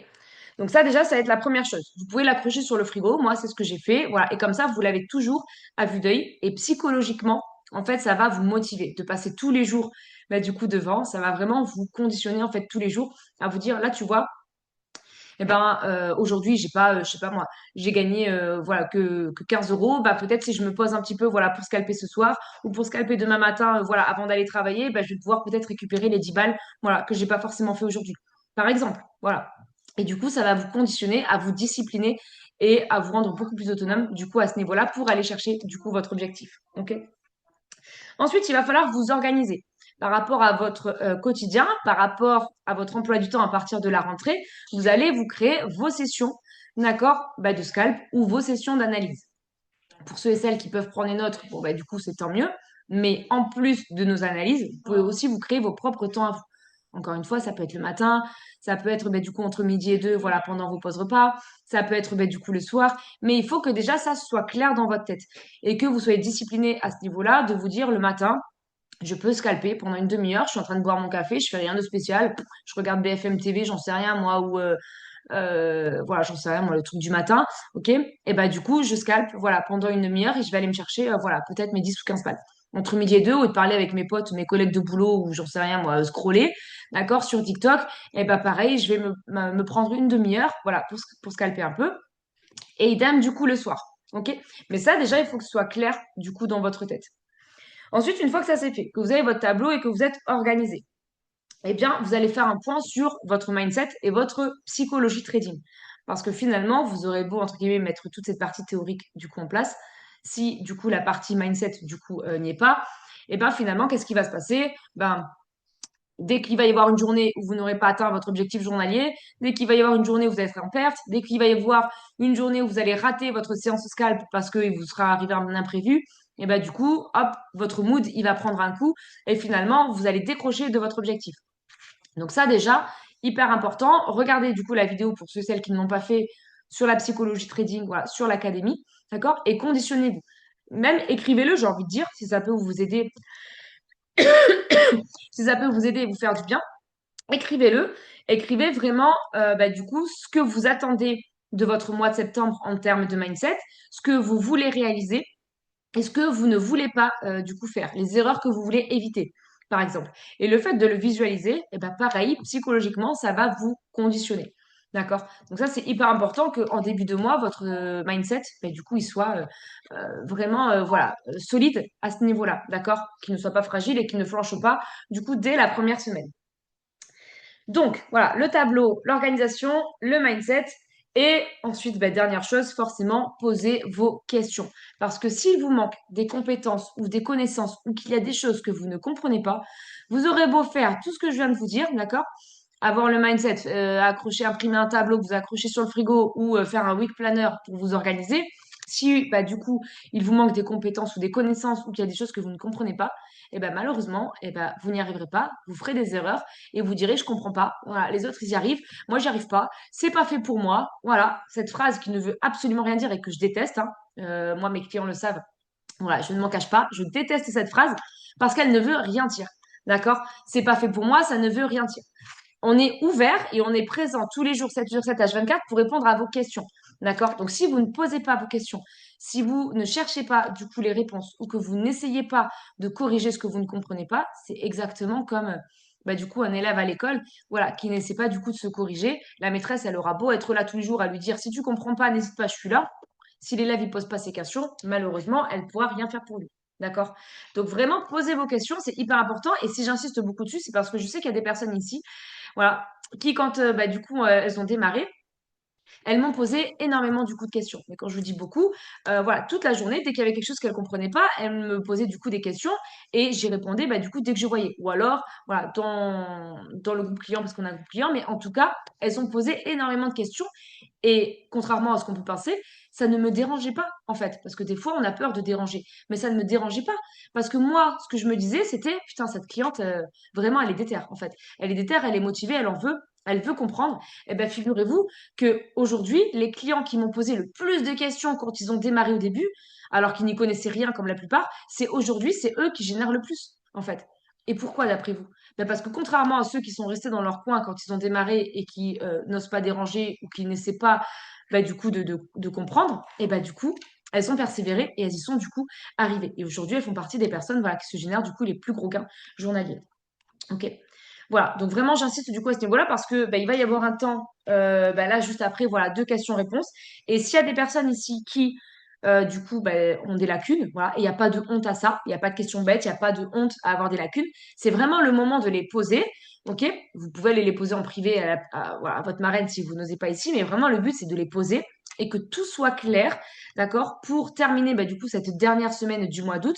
Donc ça déjà, ça va être la première chose. Vous pouvez l'accrocher sur le frigo. Moi, c'est ce que j'ai fait. Voilà. Et comme ça, vous l'avez toujours à vue d'œil. Et psychologiquement, en fait, ça va vous motiver de passer tous les jours, du coup, devant. Ça va vraiment vous conditionner, en fait, tous les jours à vous dire, là, tu vois, aujourd'hui, j'ai pas, je sais pas moi, j'ai gagné, voilà, que 15 euros. Bah, peut-être si je me pose un petit peu, voilà, pour scalper ce soir ou pour scalper demain matin, voilà, avant d'aller travailler, je vais pouvoir peut-être récupérer les 10 balles, voilà, que j'ai pas forcément fait aujourd'hui. Par exemple, voilà. Et du coup, ça va vous conditionner à vous discipliner et à vous rendre beaucoup plus autonome, du coup, à ce niveau-là, pour aller chercher, du coup, votre objectif. OK? Ensuite, il va falloir vous organiser par rapport à votre quotidien, par rapport à votre emploi du temps à partir de la rentrée. Vous allez vous créer vos sessions, d'accord, de scalp ou vos sessions d'analyse. Pour ceux et celles qui peuvent prendre des notes, bon, du coup, c'est tant mieux. Mais en plus de nos analyses, vous pouvez aussi vous créer vos propres temps à vous. Encore une fois, ça peut être le matin, ça peut être du coup entre midi et deux, voilà, pendant vos pauses repas, ça peut être du coup le soir, mais il faut que déjà ça soit clair dans votre tête et que vous soyez discipliné à ce niveau-là, de vous dire le matin, je peux scalper pendant une demi-heure, je suis en train de boire mon café, je fais rien de spécial, je regarde BFM TV, j'en sais rien moi, ou voilà, j'en sais rien moi, le truc du matin, ok? Et du coup, je scalpe, voilà, pendant une demi-heure et je vais aller me chercher, voilà, peut-être mes 10 ou 15 balles. Entre midi et deux, ou de parler avec mes potes, mes collègues de boulot, ou j'en sais rien moi, scroller, d'accord, sur TikTok, et pareil, je vais me prendre une demi-heure, voilà, pour scalper un peu, et idem du coup le soir, ok? Mais ça, déjà, il faut que ce soit clair, du coup, dans votre tête. Ensuite, une fois que ça c'est fait, que vous avez votre tableau et que vous êtes organisé, vous allez faire un point sur votre mindset et votre psychologie trading. Parce que finalement, vous aurez beau, entre guillemets, mettre toute cette partie théorique du coup en place. Si du coup la partie mindset du coup n'y est pas, finalement, qu'est-ce qui va se passer? Dès qu'il va y avoir une journée où vous n'aurez pas atteint votre objectif journalier, dès qu'il va y avoir une journée où vous allez être en perte, dès qu'il va y avoir une journée où vous allez rater votre séance scalp parce qu'il vous sera arrivé un imprévu, et ben du coup, hop, votre mood, il va prendre un coup et finalement, vous allez décrocher de votre objectif. Donc ça déjà, hyper important. Regardez du coup la vidéo pour ceux et celles qui ne l'ont pas fait sur la psychologie trading, voilà, sur l'académie, d'accord? Et conditionnez-vous. Même écrivez-le, j'ai envie de dire, si ça peut vous aider, si ça peut vous aider et vous faire du bien, écrivez-le. Écrivez vraiment, du coup, ce que vous attendez de votre mois de septembre en termes de mindset, ce que vous voulez réaliser et ce que vous ne voulez pas, du coup, faire, les erreurs que vous voulez éviter, par exemple. Et le fait de le visualiser, eh ben, pareil, psychologiquement, ça va vous conditionner. D'accord? Donc ça, c'est hyper important qu'en début de mois, votre mindset, ben, du coup, il soit vraiment voilà, solide à ce niveau-là. D'accord? Qu'il ne soit pas fragile et qu'il ne flanche pas, du coup, dès la première semaine. Donc, voilà, le tableau, l'organisation, le mindset. Et ensuite, bah, dernière chose, forcément, posez vos questions. Parce que s'il vous manque des compétences ou des connaissances ou qu'il y a des choses que vous ne comprenez pas, vous aurez beau faire tout ce que je viens de vous dire, d'accord? Avoir le mindset, accrocher, imprimer un tableau que vous accrochez sur le frigo ou faire un week planner pour vous organiser. Si, bah, du coup, il vous manque des compétences ou des connaissances ou qu'il y a des choses que vous ne comprenez pas, et ben malheureusement, et ben vous n'y arriverez pas, vous ferez des erreurs et vous direz je comprends pas. Voilà, les autres ils y arrivent, moi j'y arrive pas, c'est pas fait pour moi. Voilà, cette phrase qui ne veut absolument rien dire et que je déteste, hein. Moi mes clients le savent. Voilà, je ne m'en cache pas, je déteste cette phrase parce qu'elle ne veut rien dire. D'accord? C'est pas fait pour moi, ça ne veut rien dire. On est ouvert et on est présent tous les jours, 7 sur 7, H24, pour répondre à vos questions. D'accord? Donc, si vous ne posez pas vos questions, si vous ne cherchez pas, du coup, les réponses ou que vous n'essayez pas de corriger ce que vous ne comprenez pas, c'est exactement comme, du coup, un élève à l'école, voilà, qui n'essaie pas, du coup, de se corriger. La maîtresse, elle aura beau être là tous les jours à lui dire, si tu comprends pas, n'hésite pas, je suis là. Si l'élève, il pose pas ses questions, malheureusement, elle ne pourra rien faire pour lui. D'accord? Donc, vraiment, posez vos questions, c'est hyper important. Et si j'insiste beaucoup dessus, c'est parce que je sais qu'il y a des personnes ici voilà, qui quand du coup elles ont démarré, elles m'ont posé énormément du coup de questions. Mais quand je vous dis beaucoup, voilà, toute la journée, dès qu'il y avait quelque chose qu'elles comprenaient pas, elles me posaient du coup des questions et j'y répondais du coup dès que je voyais. Ou alors, voilà, dans le groupe client parce qu'on a un groupe client, mais en tout cas, elles ont posé énormément de questions et contrairement à ce qu'on peut penser, ça ne me dérangeait pas en fait, parce que des fois on a peur de déranger, mais ça ne me dérangeait pas parce que moi, ce que je me disais, c'était putain cette cliente vraiment elle est déterre en fait, elle est déterre, elle est motivée, elle en veut. Elle veut comprendre. Eh bien, figurez-vous que aujourd'hui, les clients qui m'ont posé le plus de questions quand ils ont démarré au début, alors qu'ils n'y connaissaient rien comme la plupart, c'est aujourd'hui, c'est eux qui génèrent le plus, en fait. Et pourquoi, d'après vous? Ben parce que contrairement à ceux qui sont restés dans leur coin quand ils ont démarré et qui n'osent pas déranger ou qui n'essaient pas, du coup, de comprendre, et du coup, elles ont persévéré et elles y sont, du coup, arrivées. Et aujourd'hui, elles font partie des personnes, voilà, qui se génèrent, du coup, les plus gros gains journaliers. Ok. Voilà, donc vraiment j'insiste du coup à ce niveau-là parce que il va y avoir un temps là juste après voilà deux questions-réponses et s'il y a des personnes ici qui du coup ont des lacunes voilà et il n'y a pas de honte à ça, il n'y a pas de questions bêtes, il n'y a pas de honte à avoir des lacunes, c'est vraiment le moment de les poser, ok? Vous pouvez aller les poser en privé voilà, à votre marraine si vous n'osez pas ici, mais vraiment le but c'est de les poser et que tout soit clair, d'accord, pour terminer du coup cette dernière semaine du mois d'août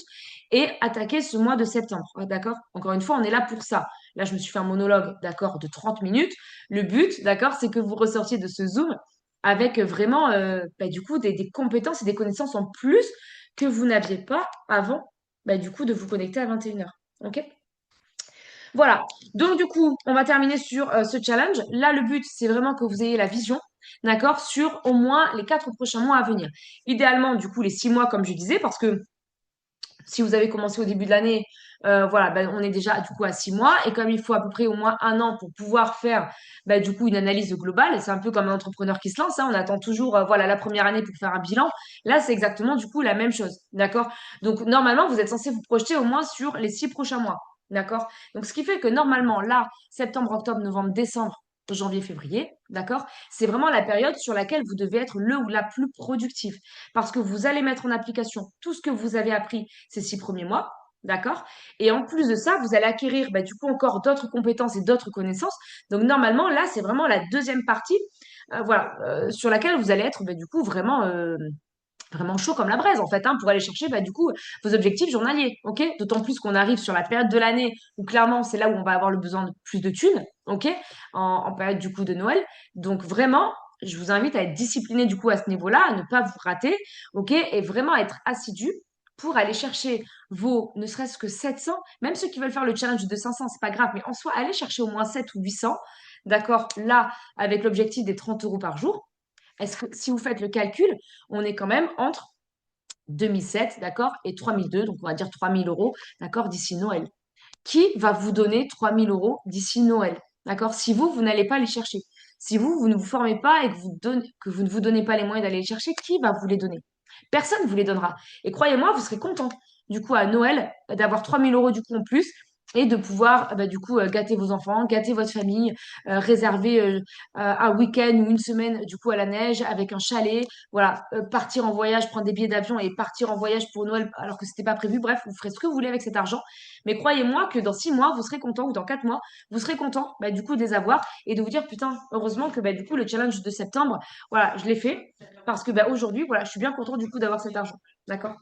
et attaquer ce mois de septembre, d'accord? Encore une fois, on est là pour ça. Là, je me suis fait un monologue, d'accord, de 30 minutes. Le but, d'accord, c'est que vous ressortiez de ce Zoom avec vraiment, du coup, des compétences et des connaissances en plus que vous n'aviez pas avant, du coup, de vous connecter à 21h. OK? Voilà. Donc, du coup, on va terminer sur ce challenge. Là, le but, c'est vraiment que vous ayez la vision, d'accord, sur au moins les 4 prochains mois à venir. Idéalement, du coup, les 6 mois, comme je disais, parce que si vous avez commencé au début de l'année, voilà, on est déjà du coup à 6 mois. Et comme il faut à peu près au moins un an pour pouvoir faire du coup une analyse globale, c'est un peu comme un entrepreneur qui se lance, hein, on attend toujours voilà, la première année pour faire un bilan. Là, c'est exactement du coup la même chose. D'accord? Donc normalement, vous êtes censé vous projeter au moins sur les 6 prochains mois. D'accord? Donc ce qui fait que normalement, là, septembre, octobre, novembre, décembre, janvier, février, d'accord? C'est vraiment la période sur laquelle vous devez être le ou la plus productive parce que vous allez mettre en application tout ce que vous avez appris ces 6 premiers mois, d'accord? Et en plus de ça, vous allez acquérir du coup encore d'autres compétences et d'autres connaissances. Donc normalement, là, c'est vraiment la deuxième partie, voilà, sur laquelle vous allez être du coup vraiment vraiment chaud comme la braise en fait, hein, pour aller chercher du coup vos objectifs journaliers, ok? D'autant plus qu'on arrive sur la période de l'année où clairement c'est là où on va avoir le besoin de plus de thunes, ok? En période du coup de Noël. Donc vraiment, je vous invite à être discipliné du coup à ce niveau-là, à ne pas vous rater, ok? Et vraiment à être assidu pour aller chercher vos, ne serait-ce que 700, même ceux qui veulent faire le challenge de 500, c'est pas grave, mais en soi, allez chercher au moins 7 ou 800, d'accord? Là, avec l'objectif des 30 euros par jour. Est-ce que si vous faites le calcul, on est quand même entre 2007, d'accord, et 3002, donc on va dire 3000 euros, d'accord, d'ici Noël. Qui va vous donner 3000 euros d'ici Noël, d'accord? Si vous, vous n'allez pas les chercher. Si vous, vous ne vous formez pas et que vous ne vous donnez pas les moyens d'aller les chercher, qui va vous les donner? Personne ne vous les donnera. Et croyez-moi, vous serez content, du coup, à Noël, d'avoir 3000 euros du coup en plus et de pouvoir, du coup, gâter vos enfants, gâter votre famille, réserver un week-end ou une semaine, du coup, à la neige avec un chalet, voilà, partir en voyage, prendre des billets d'avion et partir en voyage pour Noël alors que c'était pas prévu. Bref, vous ferez ce que vous voulez avec cet argent. Mais croyez-moi que dans 6 mois, vous serez content ou dans 4 mois, vous serez content, du coup, de les avoir et de vous dire, putain, heureusement que, du coup, le challenge de septembre, voilà, je l'ai fait parce que, aujourd'hui, voilà, je suis bien content, du coup, d'avoir cet argent. D'accord?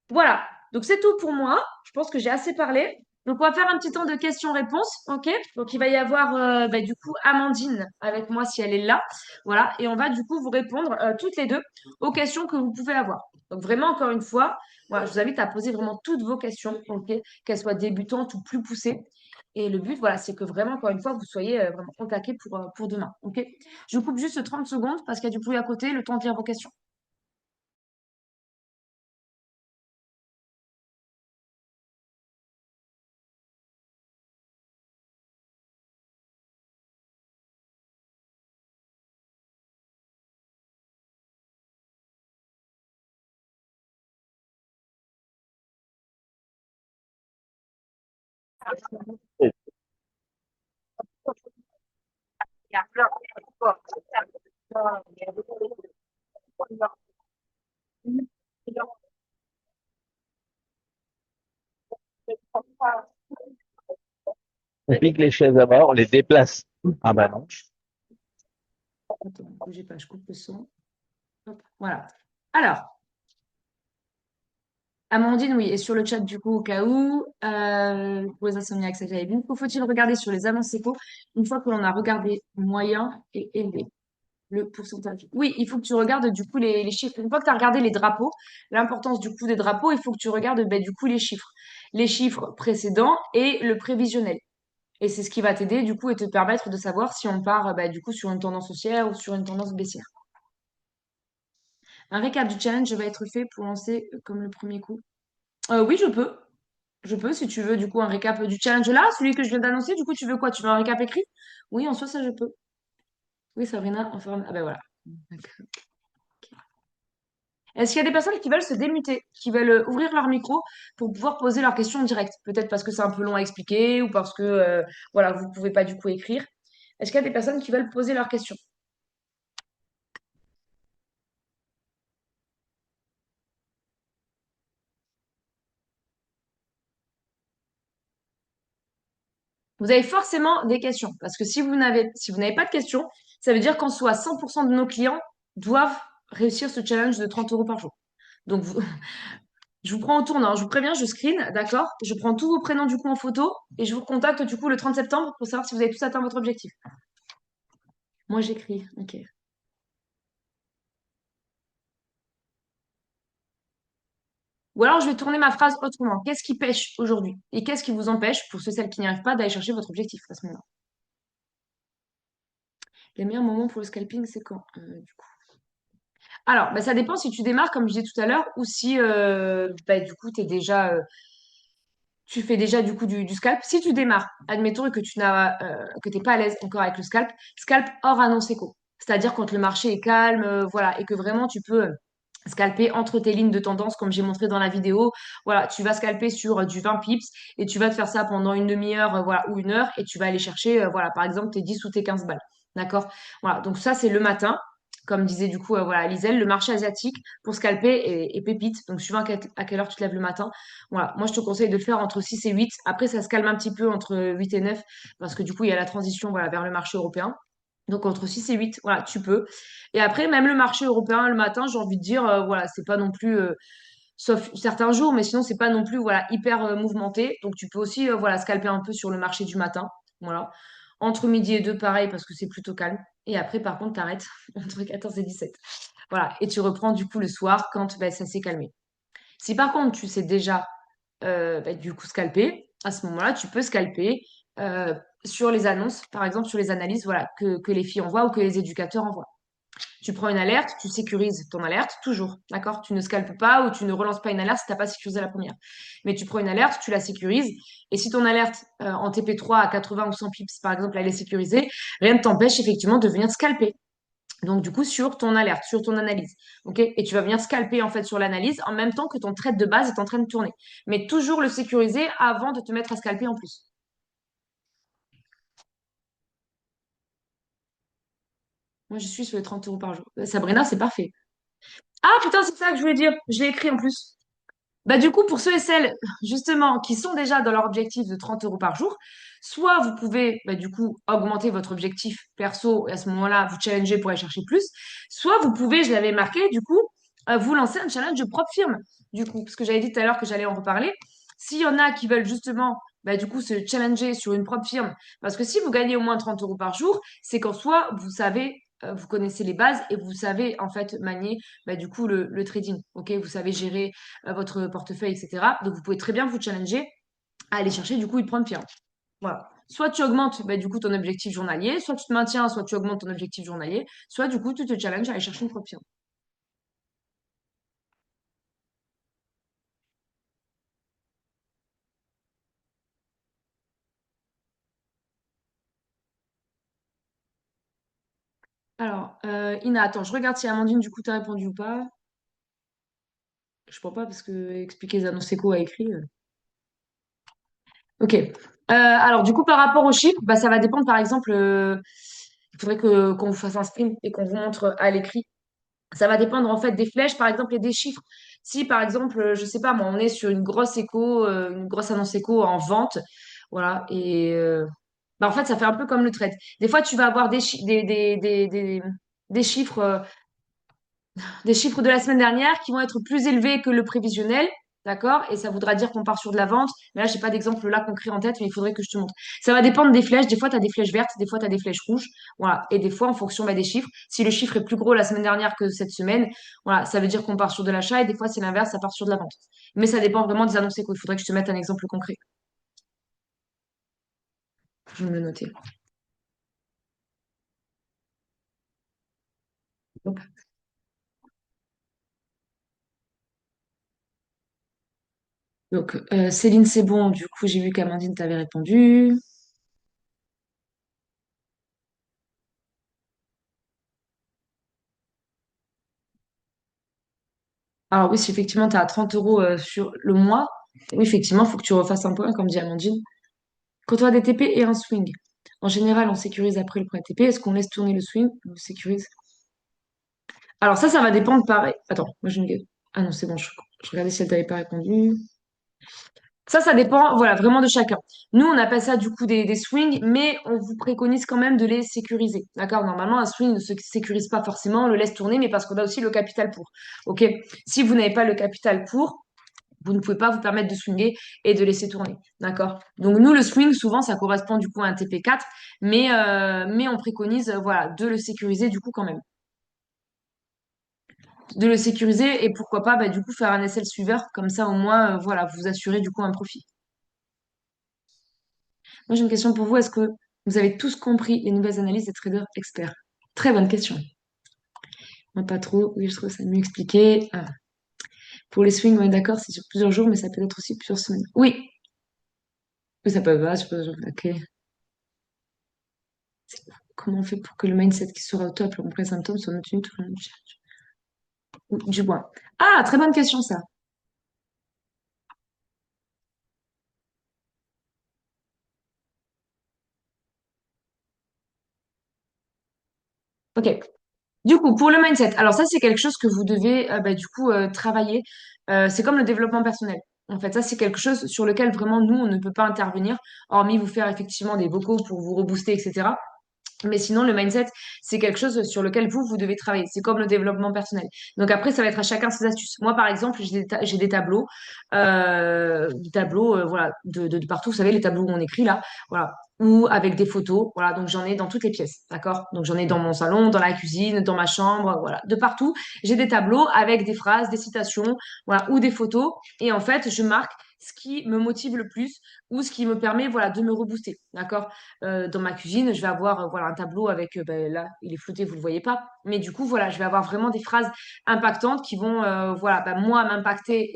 Voilà. Donc, c'est tout pour moi. Je pense que j'ai assez parlé. Donc, on va faire un petit temps de questions-réponses. OK? Donc, il va y avoir, du coup, Amandine avec moi si elle est là. Voilà. Et on va, du coup, vous répondre toutes les deux aux questions que vous pouvez avoir. Donc, vraiment, encore une fois, voilà, je vous invite à poser vraiment toutes vos questions, OK? Qu'elles soient débutantes ou plus poussées. Et le but, voilà, c'est que vraiment, encore une fois, vous soyez vraiment au taquet pour demain. OK? Je vous coupe juste 30 secondes parce qu'il y a du bruit à côté, le temps de lire vos questions. On pique les chaises à bas, on les déplace. Ah bah non. Attends, bougez pas, je coupe le son. Hop, voilà. Alors, Amandine, oui, et sur le chat du coup, au cas où, pour les insomniaques, ça j'avais vu. Faut-il regarder sur les annonces éco une fois que l'on a regardé moyen et élevé? Le pourcentage. Oui, il faut que tu regardes du coup les chiffres. Une fois que tu as regardé les drapeaux, l'importance du coup des drapeaux, il faut que tu regardes du coup les chiffres. Les chiffres précédents et le prévisionnel. Et c'est ce qui va t'aider du coup et te permettre de savoir si on part du coup sur une tendance haussière ou sur une tendance baissière. Un récap du challenge va être fait pour lancer comme le premier coup. Oui, je peux. Je peux, si tu veux, du coup, un récap du challenge là, celui que je viens d'annoncer. Du coup, tu veux quoi? Tu veux un récap écrit? Oui, en soi, ça, je peux. Oui, Sabrina, enfin, ah ben voilà. D'accord. Est-ce qu'il y a des personnes qui veulent se démuter, qui veulent ouvrir leur micro pour pouvoir poser leurs questions en direct? Peut-être parce que c'est un peu long à expliquer ou parce que, voilà, vous pouvez pas du coup écrire. Est-ce qu'il y a des personnes qui veulent poser leurs questions? Vous avez forcément des questions. Parce que si vous n'avez pas de questions, ça veut dire qu'en soi, 100% de nos clients doivent réussir ce challenge de 30 euros par jour. Donc, je vous prends au tournant. Je vous préviens, je screen, d'accord? Je prends tous vos prénoms du coup en photo et je vous contacte du coup le 30 septembre pour savoir si vous avez tous atteint votre objectif. Moi, j'écris. Ok. Ou alors, je vais tourner ma phrase autrement. Qu'est-ce qui pêche aujourd'hui? Et qu'est-ce qui vous empêche, pour ceux, celles qui n'y arrivent pas, d'aller chercher votre objectif à ce moment-là? Les meilleurs moments pour le scalping, c'est quand, du coup? Alors, ça dépend si tu démarres, comme je disais tout à l'heure, ou si, du coup, tu fais déjà du coup du scalp. Si tu démarres, admettons que que t'es pas à l'aise encore avec le scalp, scalp hors annonce éco. C'est-à-dire quand le marché est calme, voilà, et que vraiment tu peux scalper entre tes lignes de tendance, comme j'ai montré dans la vidéo. Voilà, tu vas scalper sur du 20 pips et tu vas te faire ça pendant une demi-heure, voilà, ou une heure, et tu vas aller chercher, voilà, par exemple, tes 10 ou tes 15 balles. D'accord? Voilà, donc ça, c'est le matin. Comme disait du coup, voilà, Liselle, le marché asiatique pour scalper est pépite. Donc, suivant à quelle heure tu te lèves le matin. Voilà, moi je te conseille de le faire entre 6 et 8. Après, ça se calme un petit peu entre 8 et 9 parce que du coup, il y a la transition voilà, vers le marché européen. Donc entre 6 et 8, voilà, tu peux. Et après, même le marché européen le matin, j'ai envie de dire, voilà, c'est pas non plus, sauf certains jours, mais sinon, c'est pas non plus, voilà, hyper mouvementé. Donc tu peux aussi, voilà, scalper un peu sur le marché du matin. Voilà. Entre midi et 2, pareil, parce que c'est plutôt calme. Et après, par contre, t'arrêtes entre 14 et 17. Voilà. Et tu reprends du coup le soir quand ben, ça s'est calmé. Si par contre, tu sais déjà bah, du coup scalper, à ce moment-là, tu peux scalper euh, sur les annonces, par exemple sur les analyses voilà, que les filles envoient ou que les éducateurs envoient. Tu prends une alerte, tu sécurises ton alerte, toujours, d'accord? Tu ne scalpes pas ou tu ne relances pas une alerte si tu n'as pas sécurisé la première. Mais tu prends une alerte, tu la sécurises, et si ton alerte en TP3 à 80 ou 100 pips, par exemple, elle est sécurisée, rien ne t'empêche effectivement de venir scalper. Donc, du coup, sur ton alerte, sur ton analyse. OK? Et tu vas venir scalper, en fait, sur l'analyse en même temps que ton trade de base est en train de tourner. Mais toujours le sécuriser avant de te mettre à scalper en plus. Moi, je suis sur les 30 € par jour. Sabrina, c'est parfait. Ah, putain, c'est ça que je voulais dire. Je l'ai écrit en plus. Bah, du coup, pour ceux et celles, justement, qui sont déjà dans leur objectif de 30 € par jour, soit vous pouvez, bah, du coup, augmenter votre objectif perso et à ce moment-là, vous challenger pour aller chercher plus, soit vous pouvez, je l'avais marqué, du coup, vous lancer un challenge de propre firme, du coup, parce que j'avais dit tout à l'heure que j'allais en reparler. S'il y en a qui veulent justement, bah, du coup, se challenger sur une propre firme, parce que si vous gagnez au moins 30 € par jour, c'est qu'en soi, vous savez, vous connaissez les bases et vous savez, en fait, manier, bah, du coup, le trading, ok? Vous savez gérer votre portefeuille, etc. Donc, vous pouvez très bien vous challenger à aller chercher du coup une prendre firme. Voilà. Soit tu augmentes bah, du coup ton objectif journalier, soit tu te maintiens, soit tu augmentes ton objectif journalier, soit du coup tu te challenges à aller chercher une prendre firme. Alors, Ina, attends, je regarde si Amandine du coup t'a répondu ou pas. Je crois pas parce que expliquer les annonces éco a écrit. Ok. Alors du coup par rapport aux chiffres, bah, ça va dépendre par exemple. Il faudrait que qu'on vous fasse un sprint et qu'on vous montre à l'écrit. Ça va dépendre en fait des flèches, par exemple, et des chiffres. Si par exemple, je sais pas, moi, on est sur une grosse écho, une grosse annonce écho en vente, voilà, et bah, en fait, ça fait un peu comme le trade. Des fois, tu vas avoir des chiffres, des chiffres de la semaine dernière qui vont être plus élevés que le prévisionnel. D'accord? Et ça voudra dire qu'on part sur de la vente. Mais là, j'ai pas d'exemple là concret en tête, mais il faudrait que je te montre. Ça va dépendre des flèches. Des fois, tu as des flèches vertes, des fois, tu as des flèches rouges. Voilà. Et des fois, en fonction bah, des chiffres, si le chiffre est plus gros la semaine dernière que cette semaine, voilà, ça veut dire qu'on part sur de l'achat. Et des fois, c'est l'inverse, ça part sur de la vente. Mais ça dépend vraiment des annonces éco. Il faudrait que je te mette un exemple concret. Je vais me le noter. Hop. Donc, Céline, c'est bon. Du coup, j'ai vu qu'Amandine t'avait répondu. Alors oui, si effectivement, tu as 30 € sur le mois, oui, effectivement, il faut que tu refasses un point, comme dit Amandine. Quand on a des TP et un swing, en général, on sécurise après le premier TP. Est-ce qu'on laisse tourner le swing? On sécurise. Alors ça va dépendre pareil. Attends, moi je ne... Ah non, c'est bon, je regardais si elle t'avait pas répondu. Ça dépend, voilà, vraiment de chacun. Nous, on appelle ça du coup des swings, mais on vous préconise quand même de les sécuriser. D'accord? Normalement, un swing ne se sécurise pas forcément, on le laisse tourner, mais parce qu'on a aussi le capital pour. OK? Si vous n'avez pas le capital pour, vous ne pouvez pas vous permettre de swinger et de laisser tourner. D'accord? Donc, nous, le swing, souvent, ça correspond du coup à un TP4, mais on préconise, voilà, de le sécuriser du coup quand même. De le sécuriser et pourquoi pas, bah, du coup, faire un SL suiveur. Comme ça, au moins, voilà, vous assurez du coup un profit. Moi, j'ai une question pour vous. Est-ce que vous avez tous compris les nouvelles analyses des traders experts? Très bonne question. Moi, pas trop. Oui, je trouve ça mieux expliqué. Ah. Pour les swings, on est d'accord, c'est sur plusieurs jours, mais ça peut être aussi plusieurs semaines. Oui, oui, ça peut être sur plusieurs jours. Ok. Comment on fait pour que le mindset qui sera au top, le complet symptôme, soit maintenu tout le long du mois? Ah, très bonne question, ça. Ok. Du coup, pour le mindset, alors ça, c'est quelque chose que vous devez bah, du coup travailler. C'est comme le développement personnel. En fait, ça, c'est quelque chose sur lequel vraiment nous, on ne peut pas intervenir, hormis vous faire effectivement des vocaux pour vous rebooster, etc. Mais sinon, le mindset, c'est quelque chose sur lequel vous devez travailler. C'est comme le développement personnel. Donc après, ça va être à chacun ses astuces. Moi, par exemple, j'ai des tableaux, voilà, de partout. Vous savez, les tableaux où on écrit là, voilà, ou avec des photos. Voilà, donc j'en ai dans toutes les pièces, d'accord? Donc j'en ai dans mon salon, dans la cuisine, dans ma chambre, voilà, de partout. J'ai des tableaux avec des phrases, des citations, voilà, ou des photos. Et en fait, je marque ce qui me motive le plus ou ce qui me permet, voilà, de me rebooster, d'accord? Dans ma cuisine, je vais avoir voilà, un tableau avec, ben, là, il est flouté, vous ne le voyez pas. Mais du coup, voilà, je vais avoir vraiment des phrases impactantes qui vont, voilà, ben, moi, m'impacter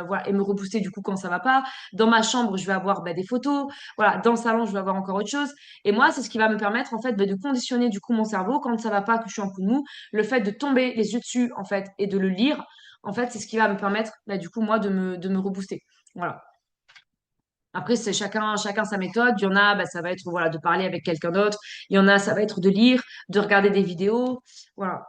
voilà, et me rebooster du coup quand ça va pas. Dans ma chambre, je vais avoir ben, des photos. Voilà, dans le salon, je vais avoir encore autre chose. Et moi, c'est ce qui va me permettre, en fait, ben, de conditionner du coup mon cerveau quand ça va pas, que je suis en coup de mou. Le fait de tomber les yeux dessus, en fait, et de le lire, en fait, c'est ce qui va me permettre, ben, du coup, moi, de me rebooster. Voilà. Après, c'est chacun sa méthode. Il y en a, bah, ça va être voilà, de parler avec quelqu'un d'autre. Il y en a, ça va être de lire, de regarder des vidéos. Voilà.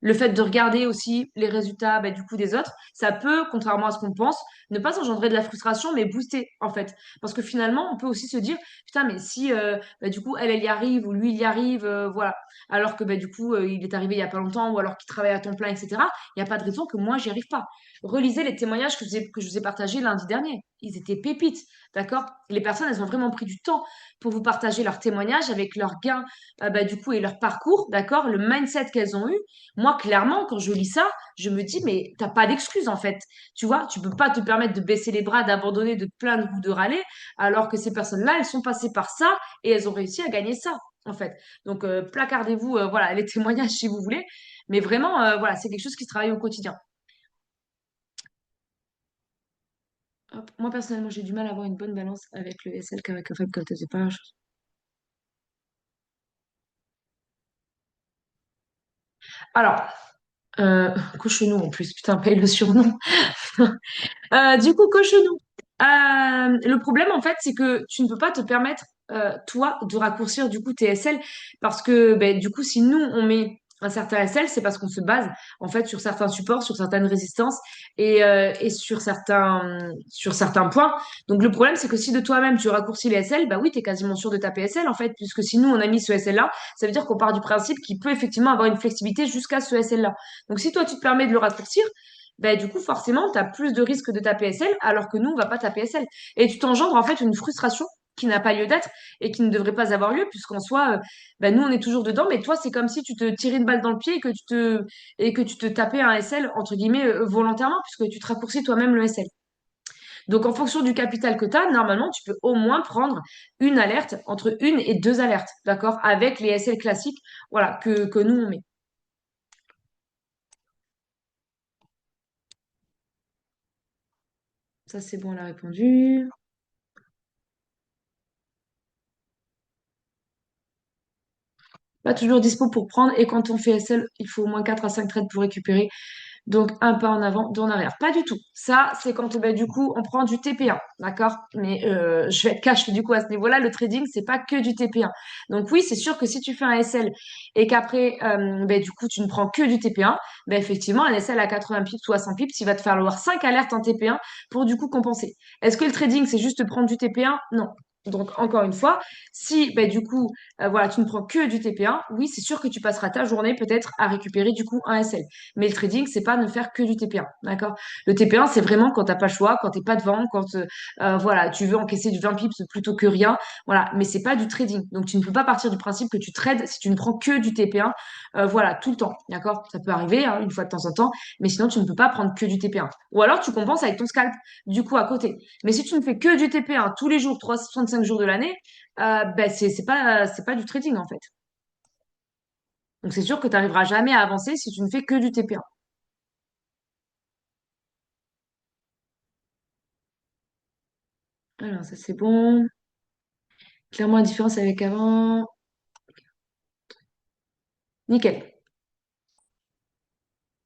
Le fait de regarder aussi les résultats bah, du coup des autres, ça peut, contrairement à ce qu'on pense, ne pas engendrer de la frustration, mais booster en fait. Parce que finalement, on peut aussi se dire, putain, mais si bah, du coup elle y arrive ou lui il y arrive, voilà. Alors que bah, du coup il est arrivé il y a pas longtemps ou alors qu'il travaille à temps plein, etc. Il n'y a pas de raison que moi j'y arrive pas. Relisez les témoignages que je vous ai partagés lundi dernier. Ils étaient pépites, d'accord? Les personnes, elles ont vraiment pris du temps pour vous partager leurs témoignages avec leurs gains, bah, du coup, et leur parcours, d'accord? Le mindset qu'elles ont eu. Moi, clairement, quand je lis ça, je me dis, mais t'as pas d'excuse, en fait. Tu vois, tu peux pas te permettre de baisser les bras, d'abandonner, de te plaindre ou de râler, alors que ces personnes-là, elles sont passées par ça et elles ont réussi à gagner ça, en fait. Donc, placardez-vous, voilà, les témoignages si vous voulez. Mais vraiment, voilà, c'est quelque chose qui se travaille au quotidien. Hop. Moi, personnellement, j'ai du mal à avoir une bonne balance avec le SL qu'avec la femme quand c'est pas la chose. Alors, cochonou en plus, putain, paye le surnom. Du coup, cochonou. Le problème, en fait, c'est que tu ne peux pas te permettre, toi, de raccourcir du coup tes SL parce que, ben, du coup, si nous, on met un certain SL, c'est parce qu'on se base, en fait, sur certains supports, sur certaines résistances et sur certains points. Donc, le problème, c'est que si de toi-même, tu raccourcis les SL, bah oui, tu es quasiment sûr de taper SL, en fait, puisque si nous, on a mis ce SL-là, ça veut dire qu'on part du principe qu'il peut effectivement avoir une flexibilité jusqu'à ce SL-là. Donc, si toi, tu te permets de le raccourcir, ben, du coup, forcément, tu as plus de risques de taper SL, alors que nous, on va pas taper SL. Et tu t'engendres en fait une frustration qui n'a pas lieu d'être et qui ne devrait pas avoir lieu, puisqu'en soi, ben, nous, on est toujours dedans, mais toi, c'est comme si tu te tirais une balle dans le pied et que tu te tapais un SL, entre guillemets, volontairement, puisque tu te raccourcis toi-même le SL. Donc, en fonction du capital que tu as, normalement, tu peux au moins prendre une alerte, entre une et deux alertes, d'accord, avec les SL classiques, voilà, que nous, on met. Ça, c'est bon, elle a répondu. Pas toujours dispo pour prendre. Et quand on fait SL, il faut au moins 4 à 5 trades pour récupérer. Donc, un pas en avant, deux en arrière. Pas du tout. Ça, c'est quand, ben, du coup, on prend du TP1. D'accord? Mais je vais être cash, du coup, à ce niveau-là, le trading, c'est pas que du TP1. Donc, oui, c'est sûr que si tu fais un SL et qu'après, ben, du coup, tu ne prends que du TP1, ben, effectivement, un SL à 80 pips ou à 100 pips, il va te falloir 5 alertes en TP1 pour, du coup, compenser. Est-ce que le trading, c'est juste prendre du TP1? Non. Donc, encore une fois, si ben, du coup, voilà, tu ne prends que du TP1, oui, c'est sûr que tu passeras ta journée peut-être à récupérer du coup un SL. Mais le trading, c'est pas ne faire que du TP1, d'accord? Le TP1, c'est vraiment quand t'as pas le choix, quand t'es pas devant, quand voilà, tu veux encaisser du 20 pips plutôt que rien, voilà. Mais c'est pas du trading. Donc tu ne peux pas partir du principe que tu trades si tu ne prends que du TP1, voilà, tout le temps, d'accord? Ça peut arriver hein, une fois de temps en temps, mais sinon tu ne peux pas prendre que du TP1. Ou alors tu compenses avec ton scalp, du coup à côté. Mais si tu ne fais que du TP1 tous les jours, 365 jours de l'année, ben c'est pas du trading en fait. Donc c'est sûr que tu n'arriveras jamais à avancer si tu ne fais que du TP1. Alors ça c'est bon. Clairement la différence avec avant. Nickel.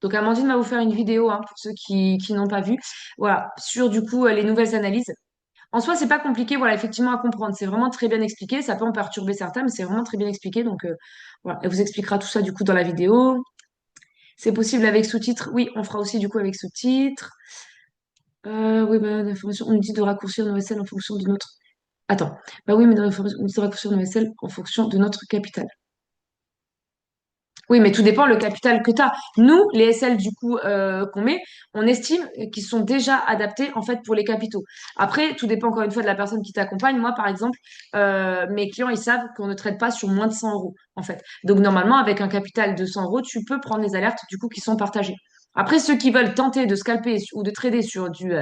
Donc Amandine va vous faire une vidéo hein, pour ceux qui n'ont pas vu. Voilà, sur du coup les nouvelles analyses. En soi, c'est pas compliqué, voilà, effectivement à comprendre. C'est vraiment très bien expliqué. Ça peut en perturber certains, mais c'est vraiment très bien expliqué. Donc voilà, elle vous expliquera tout ça du coup dans la vidéo. C'est possible avec sous-titres. Oui, on fera aussi du coup avec sous-titres. Oui, bah, l'information, on nous dit de raccourcir nos SL en fonction de notre. Attends. Bah oui, mais dans l'information, on nous dit de raccourcir nos SL en fonction de notre capital. Oui, mais tout dépend le capital que tu as. Nous, les SL du coup qu'on met, on estime qu'ils sont déjà adaptés en fait pour les capitaux. Après, tout dépend encore une fois de la personne qui t'accompagne. Moi, par exemple, mes clients, ils savent qu'on ne traite pas sur moins de 100 euros en fait. Donc normalement, avec un capital de 100 euros, tu peux prendre les alertes du coup qui sont partagées. Après, ceux qui veulent tenter de scalper ou de trader sur du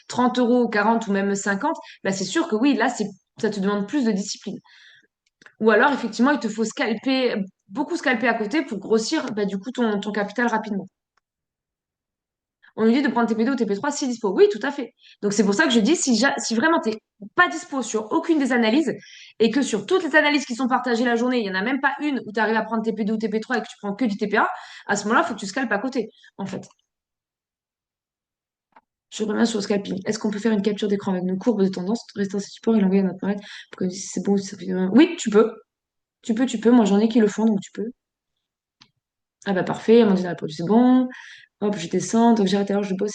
30 euros, 40 ou même 50, bah, c'est sûr que oui, là, ça te demande plus de discipline. Ou alors, effectivement, il te faut scalper, beaucoup scalper à côté pour grossir bah, du coup ton capital rapidement. On nous dit de prendre TP2 ou TP3 si dispo. Oui, tout à fait. Donc c'est pour ça que je dis, si vraiment tu n'es pas dispo sur aucune des analyses et que sur toutes les analyses qui sont partagées la journée, il n'y en a même pas une où tu arrives à prendre TP2 ou TP3 et que tu prends que du TP1, à ce moment-là, il faut que tu scalpes à côté, en fait. Je reviens sur le scalping. Est-ce qu'on peut faire une capture d'écran avec nos courbes de tendance, rester en support et l'envoyer à notre appareil pour qu'on dise si c'est bon ou si ça fait... Oui, tu peux. Tu peux. Moi, j'en ai qui le font, donc tu peux. Ah bah parfait, Amandine a répondu, c'est bon. Hop, je descends. Donc j'arrête alors, je bosse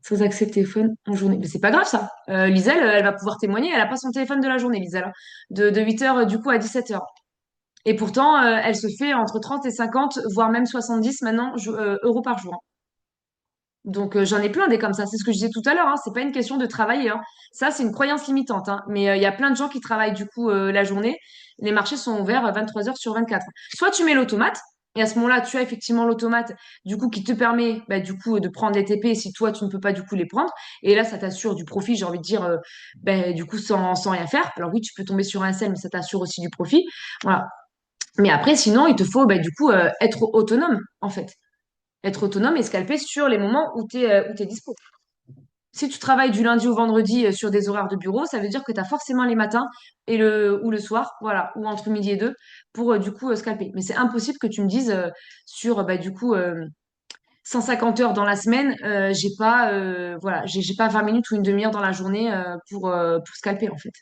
sans accès téléphone en journée. Mais c'est pas grave ça. Liselle, elle va pouvoir témoigner. Elle a pas son téléphone de la journée, Liselle, hein. De 8 heures du coup à 17 heures. Et pourtant, elle se fait entre 30 et 50, voire même 70 maintenant, euros par jour, hein. Donc j'en ai plein des comme ça. C'est ce que je disais tout à l'heure, hein. C'est pas une question de travailler, hein. Ça, c'est une croyance limitante, hein. Mais il y a plein de gens qui travaillent du coup la journée. Les marchés sont ouverts 23 heures sur 24. Soit tu mets l'automate, et à ce moment-là, tu as effectivement l'automate du coup qui te permet bah, du coup de prendre les TP si toi tu ne peux pas du coup les prendre. Et là, ça t'assure du profit, j'ai envie de dire, bah, du coup sans rien faire. Alors oui, tu peux tomber sur un sel, mais ça t'assure aussi du profit. Voilà. Mais après, sinon, il te faut bah, du coup être autonome en fait. Être autonome et scalper sur les moments où t'es dispo. Si tu travailles du lundi au vendredi sur des horaires de bureau, ça veut dire que tu as forcément les matins ou le soir, voilà, ou entre midi et deux, pour du coup scalper. Mais c'est impossible que tu me dises sur bah, du coup 150 heures dans la semaine, j'ai pas voilà, j'ai pas 20 minutes ou une demi-heure dans la journée pour scalper en fait.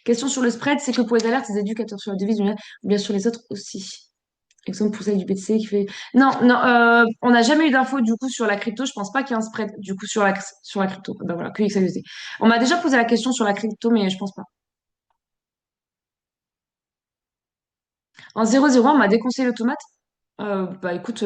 Question sur le spread, c'est que pour les alertes, les éducateurs sur la devise, ou bien sur les autres aussi. Exemple pour celle du BTC qui fait. Non, non, on n'a jamais eu d'infos du coup sur la crypto. Je pense pas qu'il y ait un spread du coup sur la crypto. Ben voilà, que XAUSD. On m'a déjà posé la question sur la crypto, mais je pense pas. En 0,01, on m'a déconseillé l'automate. Bah écoute,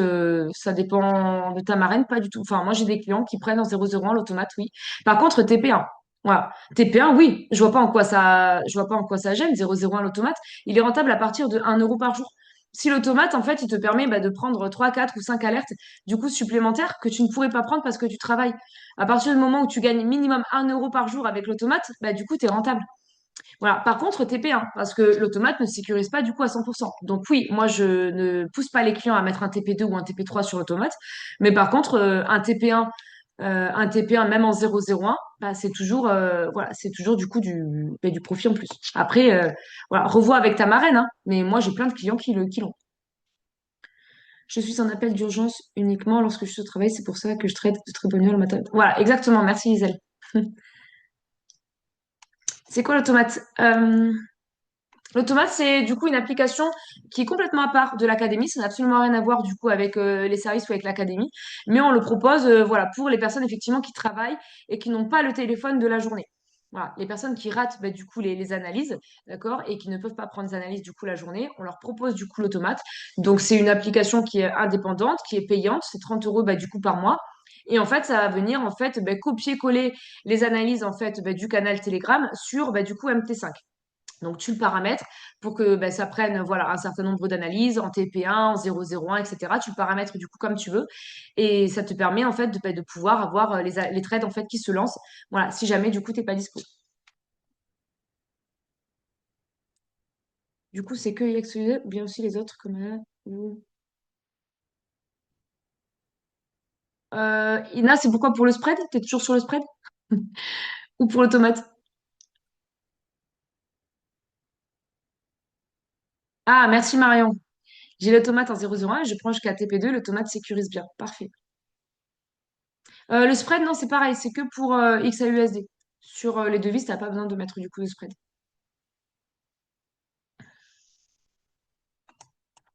ça dépend de ta marraine, pas du tout. Enfin, moi j'ai des clients qui prennent en 0,01 l'automate, oui. Par contre, TP1, voilà. TP1, oui, je vois pas en quoi ça gêne, 0,01 l'automate. Il est rentable à partir de 1 euro par jour. Si l'automate, en fait, il te permet bah, de prendre 3, 4 ou 5 alertes, du coup, supplémentaires que tu ne pourrais pas prendre parce que tu travailles. À partir du moment où tu gagnes minimum 1 euro par jour avec l'automate, bah, du coup, tu es rentable. Voilà. Par contre, TP1, parce que l'automate ne sécurise pas du coup à 100%. Donc oui, moi, je ne pousse pas les clients à mettre un TP2 ou un TP3 sur l'automate. Mais par contre, un TP1 même en 0,01, bah, voilà, c'est toujours du coup du profit en plus. Après, voilà, revois avec ta marraine, hein. Mais moi, j'ai plein de clients qui l'ont. Je suis en appel d'urgence uniquement lorsque je suis au travail. C'est pour ça que je traite de très bonne heure le matin. Voilà, exactement. Merci, Isel. C'est quoi l'automate? L'automate, c'est du coup une application qui est complètement à part de l'académie. Ça n'a absolument rien à voir du coup avec les services ou avec l'académie. Mais on le propose voilà, pour les personnes effectivement qui travaillent et qui n'ont pas le téléphone de la journée. Voilà, les personnes qui ratent bah, du coup les analyses, d'accord, et qui ne peuvent pas prendre des analyses du coup la journée, on leur propose du coup l'automate. Donc c'est une application qui est indépendante, qui est payante, c'est 30 euros bah, du coup par mois. Et en fait, ça va venir en fait bah, copier-coller les analyses en fait bah, du canal Telegram sur bah, du coup MT5. Donc, tu le paramètres pour que ben, ça prenne voilà, un certain nombre d'analyses en TP1, en 0,01, etc. Tu le paramètres du coup comme tu veux. Et ça te permet en fait de pouvoir avoir les trades en fait qui se lancent. Voilà, si jamais du coup, tu n'es pas dispo. Du coup, c'est que IXUD, bien aussi les autres comme Ina, c'est pourquoi pour le spread? T'es toujours sur le spread? Ou pour l'automate? Ah, merci Marion. J'ai l'automate en 0,01 et je prends jusqu'à TP2. L'automate sécurise bien. Parfait. Le spread, non, c'est pareil. C'est que pour XAUSD. Sur les devises, t'as pas besoin de mettre du coup de spread.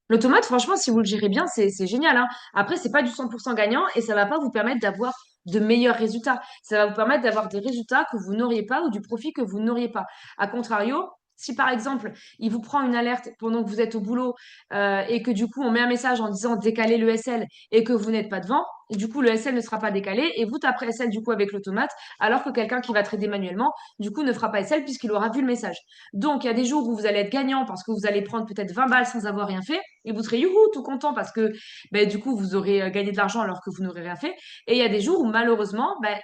L'automate, franchement, si vous le gérez bien, c'est génial, hein. Après, c'est pas du 100% gagnant et ça va pas vous permettre d'avoir de meilleurs résultats. Ça va vous permettre d'avoir des résultats que vous n'auriez pas ou du profit que vous n'auriez pas. A contrario, Si par exemple, il vous prend une alerte pendant que vous êtes au boulot et que du coup, on met un message en disant décaler le SL et que vous n'êtes pas devant, du coup, le SL ne sera pas décalé et vous taperez SL du coup avec l'automate, alors que quelqu'un qui va trader manuellement, du coup, ne fera pas SL puisqu'il aura vu le message. Donc, il y a des jours où vous allez être gagnant parce que vous allez prendre peut-être 20 balles sans avoir rien fait et vous serez youhou, tout content parce que ben, du coup, vous aurez gagné de l'argent alors que vous n'aurez rien fait. Et il y a des jours où malheureusement, ben,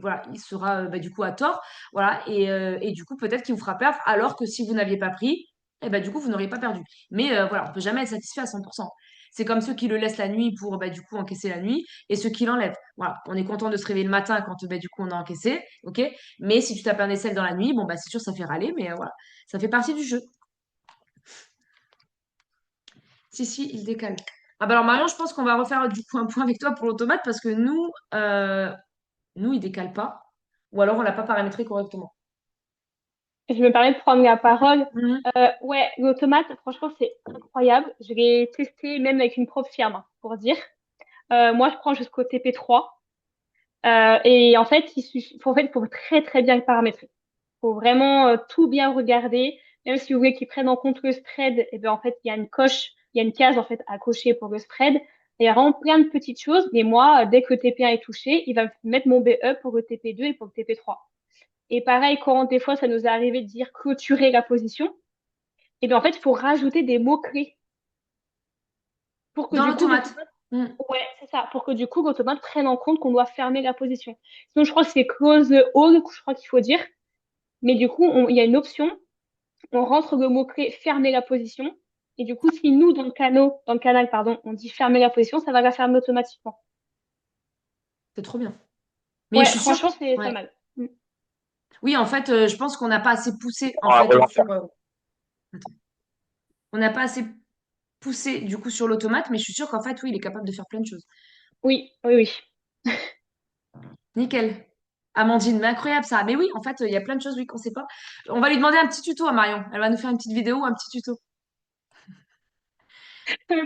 voilà, il sera ben, du coup à tort. Voilà, et du coup, peut-être qu'il vous fera perdre alors que si vous n'aviez pas pris, eh ben, du coup, vous n'auriez pas perdu. Mais voilà, on peut jamais être satisfait à 100%. C'est comme ceux qui le laissent la nuit pour bah, du coup encaisser la nuit et ceux qui l'enlèvent. Voilà, on est content de se réveiller le matin quand bah, du coup on a encaissé, ok? Mais si tu tapes un aisselle dans la nuit, bon bah c'est sûr ça fait râler, mais voilà, ça fait partie du jeu. Si, il décale. Ah bah alors Marion, je pense qu'on va refaire du coup un point avec toi pour l'automate parce que nous il décale pas. Ou alors on l'a pas paramétré correctement. Je me permets de prendre la parole. Mhm. Ouais, l'automate, franchement, c'est incroyable. Je l'ai testé même avec une prof firme, pour dire. Moi, je prends jusqu'au TP3. Et en fait, faut très très bien le paramétrer. Faut vraiment tout bien regarder. Même si vous voulez qu'ils prennent en compte le spread, et bien en fait, il y a une coche, il y a une case en fait à cocher pour le spread. Et il y a vraiment plein de petites choses. Mais moi, dès que le TP1 est touché, il va me mettre mon BE pour le TP2 et pour le TP3. Et pareil, quand des fois ça nous est arrivé de dire clôturer la position, et bien en fait, il faut rajouter des mots-clés pour que Dans du coup, l'automate. Mhm. ouais, c'est ça, pour que du coup, l'automate prenne en compte qu'on doit fermer la position. Sinon, je crois que c'est close all, je crois qu'il faut dire. Mais du coup, il y a une option, on rentre le mot-clé fermer la position. Et du coup, si nous, dans le canal, pardon, on dit fermer la position, ça va la fermer automatiquement. C'est trop bien. Mais je Ouais, suis sûre. franchement, c'est pas Ouais. mal. Mm. Oui, en fait, je pense qu'on n'a pas assez poussé en On va fait vouloir faire. sur. Attends. On n'a pas assez poussé du coup sur l'automate, mais je suis sûre qu'en fait, oui, il est capable de faire plein de choses. Oui, oui, oui. Nickel. Amandine, mais incroyable ça. Mais oui, en fait, il y a plein de choses, oui, qu'on sait pas. On va lui demander un petit tuto à Marion. Elle va nous faire une petite vidéo, un petit tuto.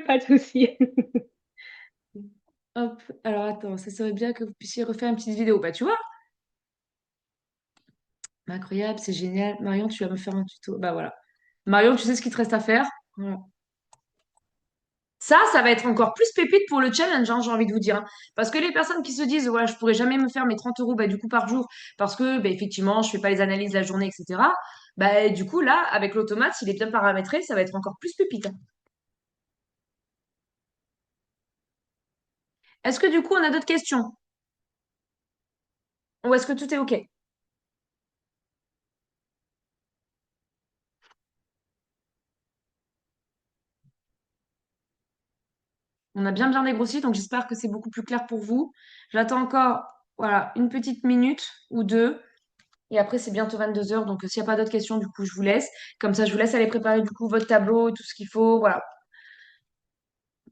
Pas de souci. Hop. Alors attends, ça serait bien que vous puissiez refaire une petite vidéo. Bah tu vois, incroyable, c'est génial. Marion, tu vas me faire un tuto. Bah voilà. Marion, tu sais ce qu'il te reste à faire. Voilà. Ça va être encore plus pépite pour le challenge, hein, j'ai envie de vous dire, hein. Parce que les personnes qui se disent, ouais, je pourrais jamais me faire mes 30 euros bah, du coup par jour parce que bah, effectivement, je fais pas les analyses la journée, etc. Bah, du coup, là, avec l'automate, s'il est bien paramétré, ça va être encore plus pépite, hein. Est-ce que du coup, on a d'autres questions? Ou est-ce que tout est OK? On a bien dégrossi, donc j'espère que c'est beaucoup plus clair pour vous. J'attends encore, voilà, une petite minute ou deux. Et après, c'est bientôt 22 heures. Donc, s'il n'y a pas d'autres questions, du coup, je vous laisse. Comme ça, je vous laisse aller préparer, du coup, votre tableau et tout ce qu'il faut. Voilà,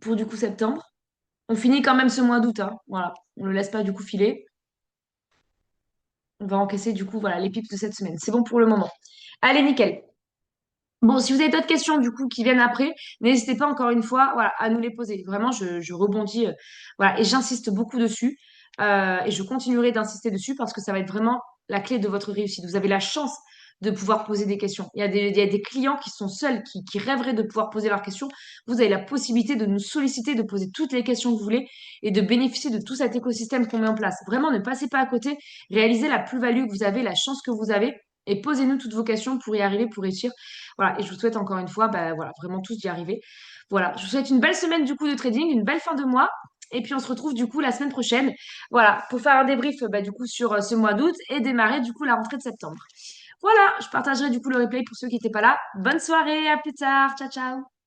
pour, du coup, septembre. On finit quand même ce mois d'août, hein. Voilà, on ne le laisse pas, du coup, filer. On va encaisser, du coup, voilà, les pips de cette semaine. C'est bon pour le moment. Allez, nickel. Bon, si vous avez d'autres questions, du coup, qui viennent après, n'hésitez pas, encore une fois, voilà, à nous les poser. Vraiment, je rebondis, voilà, et j'insiste beaucoup dessus. Et je continuerai d'insister dessus parce que ça va être vraiment la clé de votre réussite. Vous avez la chance de pouvoir poser des questions. Il y a des clients qui sont seuls, qui rêveraient de pouvoir poser leurs questions. Vous avez la possibilité de nous solliciter, de poser toutes les questions que vous voulez et de bénéficier de tout cet écosystème qu'on met en place. Vraiment, ne passez pas à côté. Réalisez la plus-value que vous avez, la chance que vous avez et posez-nous toutes vos questions pour y arriver, pour réussir. Voilà, et je vous souhaite encore une fois, bah, voilà, vraiment tous d'y arriver. Voilà, je vous souhaite une belle semaine du coup de trading, une belle fin de mois. Et puis on se retrouve du coup la semaine prochaine, voilà, pour faire un débrief bah, du coup sur ce mois d'août et démarrer du coup la rentrée de septembre. Voilà, je partagerai du coup le replay pour ceux qui n'étaient pas là. Bonne soirée, à plus tard, ciao ciao.